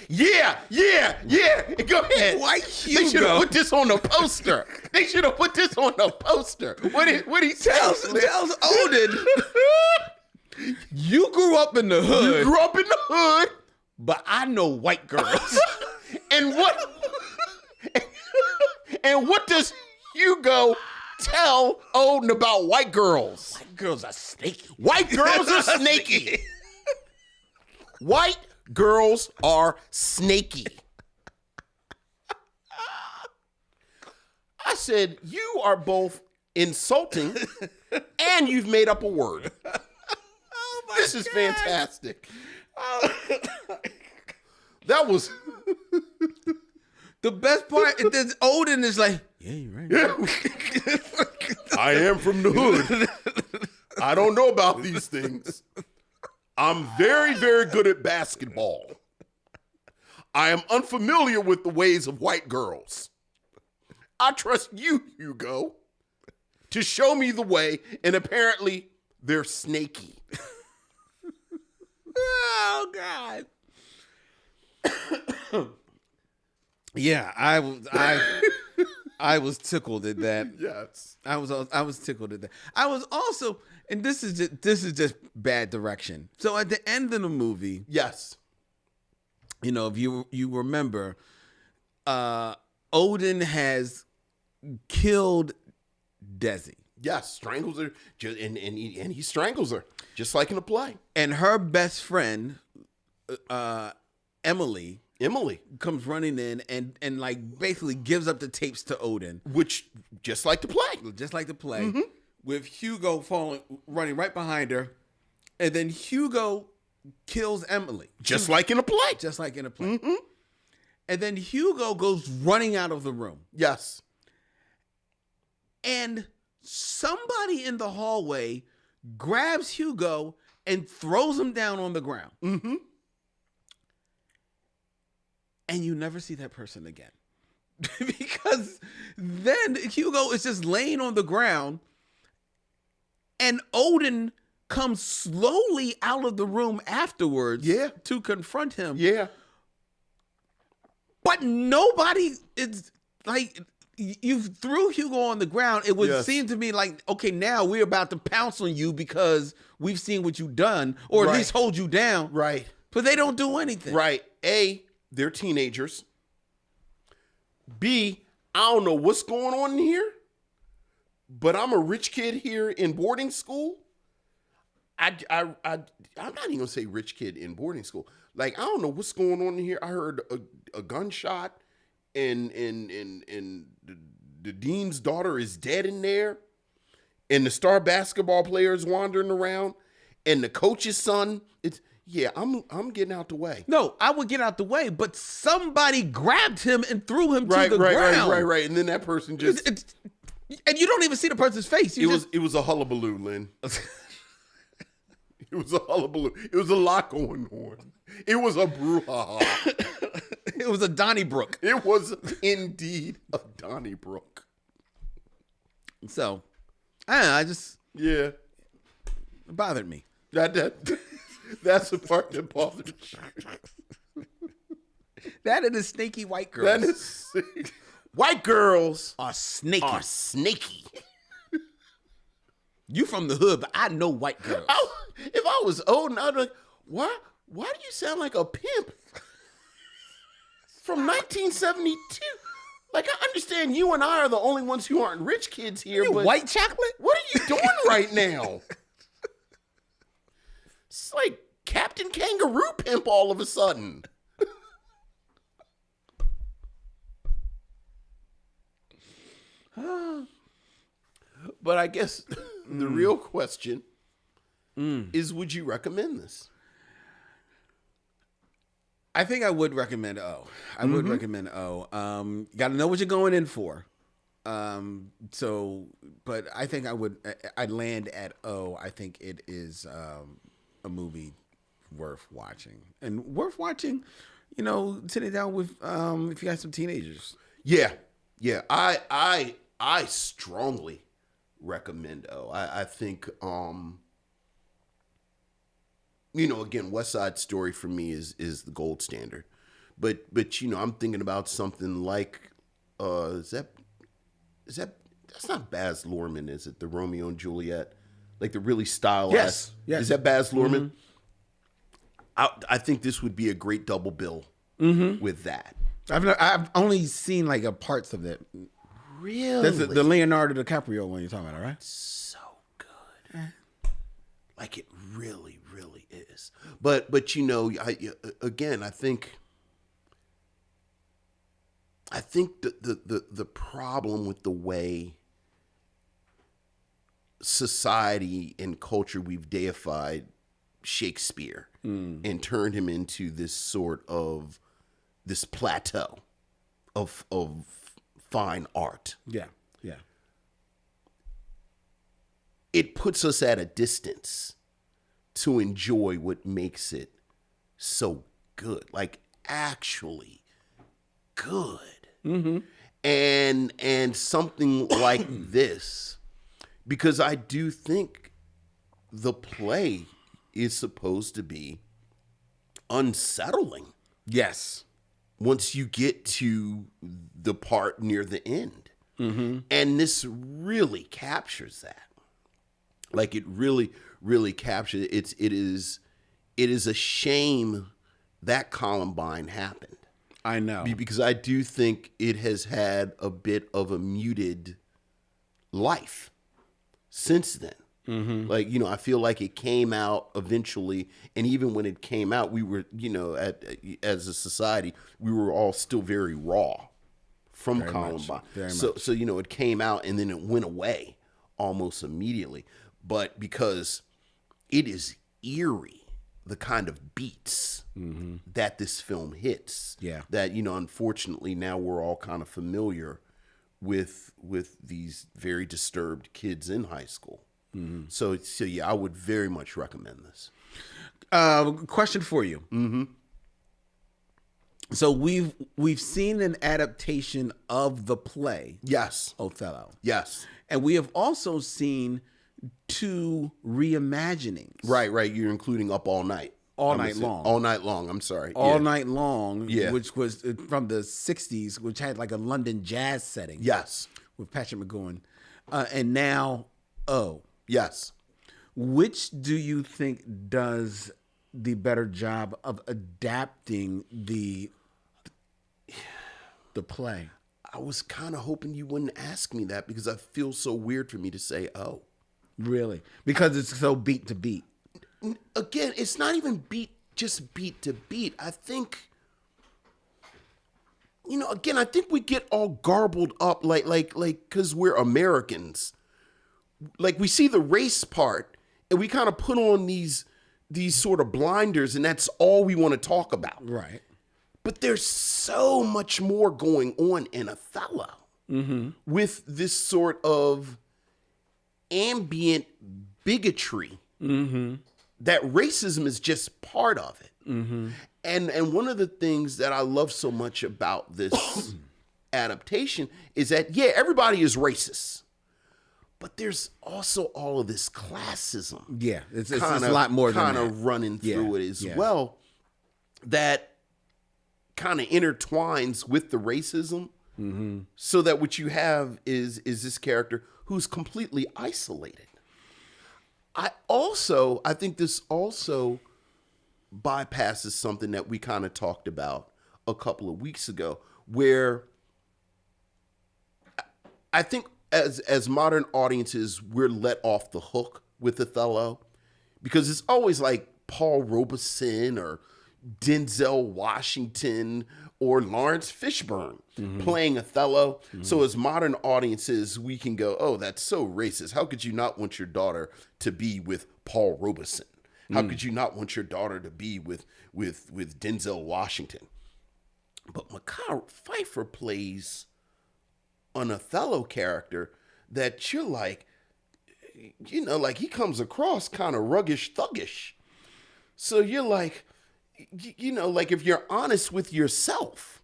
Yeah. Go ahead. White Hugo. They should have put this on the poster. What he tells Odin, you grew up in the hood. But I know white girls. And what does Hugo tell Odin about white girls? White girls are snaky. White girls are snaky. White girls are snaky. I said, you are both insulting and you've made up a word. This is fantastic. That was the best part. Is Odin is like, yeah, you're right. Yeah. I am from the hood. I don't know about these things. I'm very, very good at basketball. I am unfamiliar with the ways of white girls. I trust you, Hugo, to show me the way, and apparently they're snaky. Oh, God. Yeah, I was tickled at that. Yes. I was tickled at that. I was also, and this is just bad direction. So at the end of the movie, yes, if you remember, Odin has killed Desi. Yes, strangles her, and he strangles her just like in a play. And her best friend, Emily comes running in and like basically gives up the tapes to Odin, which just like the play, with Hugo running right behind her, and then Hugo kills Emily. Just like in a play. Just like in a play. And then Hugo goes running out of the room. Yes. And somebody in the hallway grabs Hugo and throws him down on the ground. Mm-hmm. And you never see that person again. Because then Hugo is just laying on the ground and Odin comes slowly out of the room afterwards to confront him. Yeah. But nobody is like, you threw Hugo on the ground. It would seem to me like, okay, now we're about to pounce on you because we've seen what you've done, or at least hold you down. Right. But they don't do anything. Right. A, they're teenagers. B, I don't know what's going on in here, but I'm a rich kid here in boarding school. I'm not even gonna say rich kid in boarding school. Like, I don't know what's going on in here. I heard a gunshot, and the dean's daughter is dead in there, and the star basketball player is wandering around, and the coach's son. I'm getting out the way. No, I would get out the way, but somebody grabbed him and threw him to the ground. Right. And then that person just and you don't even see the person's face. It was a hullabaloo, Lynn. It was a hullabaloo. It was a lot going on. It was a brouhaha. It was a Donnybrook. It was indeed a Donnybrook. So, I just it bothered me. That's the part that bothered you. That and the snaky white girls. That is white girls are snaky. You from the hood, but I know white girls. If I was old, I'd be like, why do you sound like a pimp from 1972? Like, I understand you and I are the only ones who aren't rich kids here, but white chocolate? What are you doing right now? It's like Captain Kangaroo Pimp all of a sudden. But I guess the real question is, would you recommend this? I think I would recommend O. I would recommend O. Got to know what you're going in for. But I think I'd land at O. I think it is a movie worth watching. And worth watching, sitting down with, if you got some teenagers. Yeah. I strongly recommend O. I think, again, West Side Story for me is the gold standard. But I'm thinking about something like, that's not Baz Luhrmann, is it? The Romeo and Juliet, like the really stylized. Yes. Is that Baz Luhrmann? I think this would be a great double bill with that. I've only seen like parts of it. Really? That's the Leonardo DiCaprio one you're talking about, right? So good. Like, it really, really is. But I think the problem with the way society and culture, we've deified Shakespeare and turned him into this sort of this plateau of fine art. Yeah. It puts us at a distance to enjoy what makes it so good, like actually good. And something like this, because I do think the play is supposed to be unsettling. Yes. Once you get to the part near the end. And this really captures that. Like, it really, really captures it. It is a shame that Columbine happened. I know. Because I do think it has had a bit of a muted life since then. Like, I feel like it came out eventually, and even when it came out, we were, as a society, we were all still very raw from Columbine. So it came out and then it went away almost immediately. But because it is eerie the kind of beats that this film hits. Yeah. That, unfortunately now we're all kind of familiar with these very disturbed kids in high school. So yeah, I would very much recommend this. Question for you. So we've seen an adaptation of the play Yes. Othello. Yes. And we have also seen 2 reimaginings. Right. You're including Up All Night. All Night Long. All Night long. I'm sorry. All Yeah. Night Long, Yeah. which was from the 60s, which had like a London jazz setting. Yes. With Patrick McGowan. And now, Oh. Yes. Which do you think does the better job of adapting the play? I was kind of hoping you wouldn't ask me that because I feel so weird for me to say, oh. Really? Because it's so beat to beat. Again, it's not even just beat to beat. I think, I think we get all garbled up like, because we're Americans. Like, we see the race part and we kind of put on these sort of blinders, and that's all we want to talk about. Right. But there's so much more going on in Othello with this sort of ambient bigotry that racism is just part of it. And one of the things that I love so much about this adaptation is that, yeah, everybody is racist. But there's also all of this classism. Yeah, it's a lot more than that. Kind of running through it as Yeah. well. That kind of intertwines with the racism. So that what you have is this character who's completely isolated. I think this also bypasses something that we kind of talked about a couple of weeks ago, where I think as modern audiences, we're let off the hook with Othello because it's always like Paul Robeson or Denzel Washington or Lawrence Fishburne playing Othello. So as modern audiences, we can go, oh, that's so racist. How could you not want your daughter to be with Paul Robeson? How could you not want your daughter to be with Denzel Washington? But Mekhi Phifer plays an Othello character that you're like, like he comes across kind of ruggish, thuggish. So you're like, like if you're honest with yourself,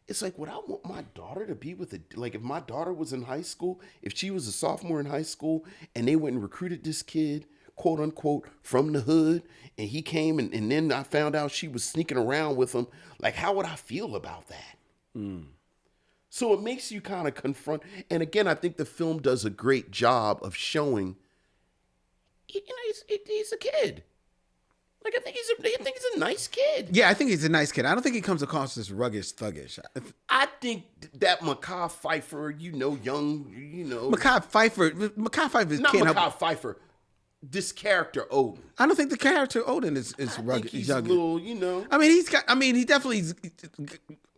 it's like, would I want my daughter to be with if my daughter was in high school, if she was a sophomore in high school and they went and recruited this kid, quote unquote, from the hood, and he came and then I found out she was sneaking around with him, like, how would I feel about that? So it makes you kind of confront. And again, I think the film does a great job of showing, he's a kid. Like, I think he's a nice kid. Yeah, I think he's a nice kid. I don't think he comes across as ruggish, thuggish. I think that Mekhi Phifer, young, Mekhi Phifer not can't Mekhi help. Phifer, this character Odin. I don't think the character Odin is I think rugged. he's a little, I mean, he definitely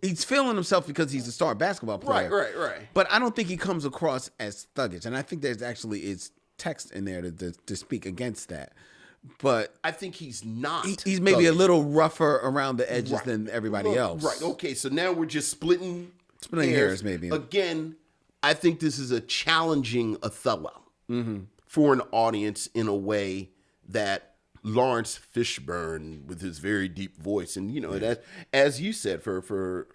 he's feeling himself because he's a star basketball player. Right. But I don't think he comes across as thuggish, and I think there's actually is text in there to speak against that. But I think he's not. He's maybe a thuggish. little rougher around the edges than everybody else. Right. Okay. So now we're just splitting hairs, maybe. Again, I think this is a challenging Othello for an audience in a way that Lawrence Fishburne, with his very deep voice, and that, as you said, for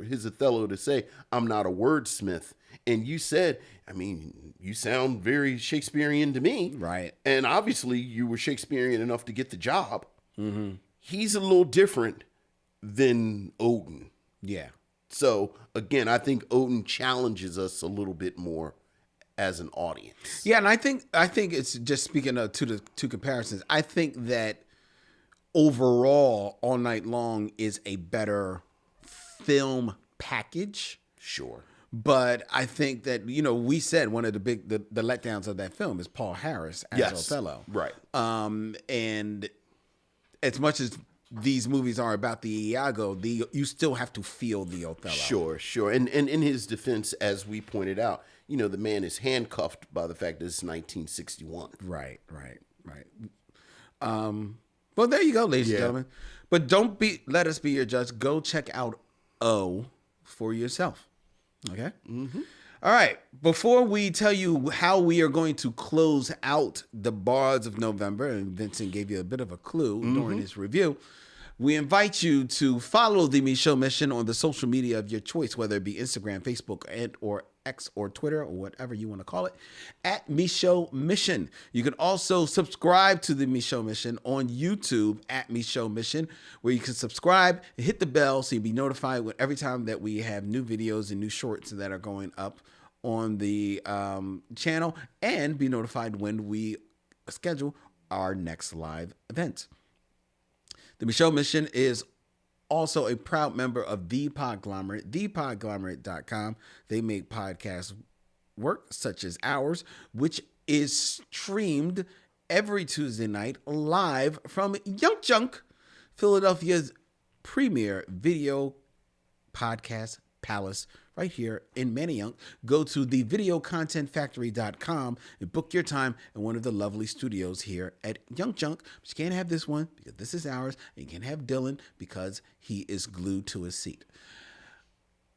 his Othello to say, "I'm not a wordsmith," and you said, I mean, you sound very Shakespearean to me, right? And obviously, you were Shakespearean enough to get the job. He's a little different than Odin. Yeah. So again, I think Odin challenges us a little bit more as an audience. Yeah, and I think it's just speaking of to the two comparisons. I think that overall, All Night Long is a better film package. Sure. But I think that, we said one of the letdowns of that film is Paul Harris as Othello. Right. And as much as these movies are about the Iago, you still have to feel the Othello. Sure. And in his defense, as we pointed out, the man is handcuffed by the fact that it's 1961. Right. Well, there you go, ladies and Yeah. gentlemen. But don't let us be your judge. Go check out O for yourself. Okay? Mm-hmm. All right. Before we tell you how we are going to close out the Bards of November, and Vincent gave you a bit of a clue during his review, we invite you to follow the Micheaux Mission on the social media of your choice, whether it be Instagram, Facebook, and or X or Twitter or whatever you want to call it, at Micheaux Mission. You can also subscribe to the Micheaux Mission on YouTube at Micheaux Mission, where you can subscribe and hit the bell so you'll be notified every time that we have new videos and new shorts that are going up on the channel, and be notified when we schedule our next live event. The Micheaux Mission is also a proud member of The Podglomerate, thepodglomerate.com. They make podcast work such as ours, which is streamed every Tuesday night live from Young Junk, Philadelphia's premier video podcast palace right here in Manayunk. Go to thevideocontentfactory.com and book your time in one of the lovely studios here at Young Junk. But you can't have this one because this is ours. And you can't have Dylan because he is glued to his seat.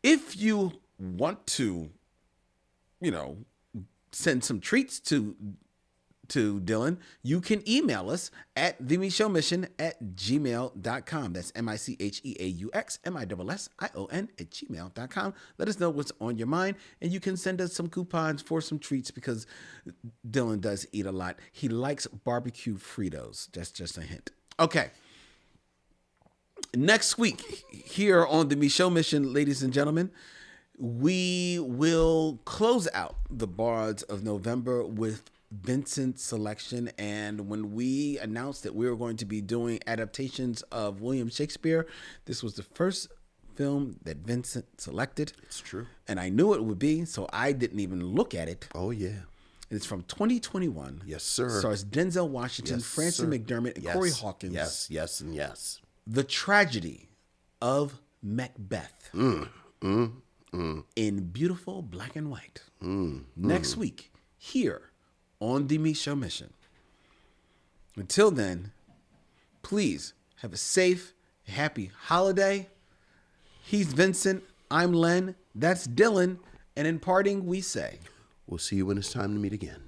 If you want to, send some treats to Dylan, you can email us at themicheauxmission@gmail.com. That's MICHEAUXMISSION@gmail.com. Let us know what's on your mind, and you can send us some coupons for some treats because Dylan does eat a lot. He likes barbecue Fritos. That's just a hint. Okay. Next week, here on the Micheaux Mission, ladies and gentlemen, we will close out the Bards of November with Vincent's selection. And when we announced that we were going to be doing adaptations of William Shakespeare, this was the first film that Vincent selected. It's true. And I knew it would be, so I didn't even look at it. Oh, yeah. It's from 2021. Yes, sir. Stars Denzel Washington, Yes, Francis sir. McDermott, and Yes. Corey Hawkins. Yes, yes, and yes. The Tragedy of Macbeth in beautiful black and white. Next week, here on the Micheaux Mission. Until then, please have a safe, happy holiday. He's Vincent. I'm Len. That's Dylan. And in parting, we say, We'll see you when it's time to meet again.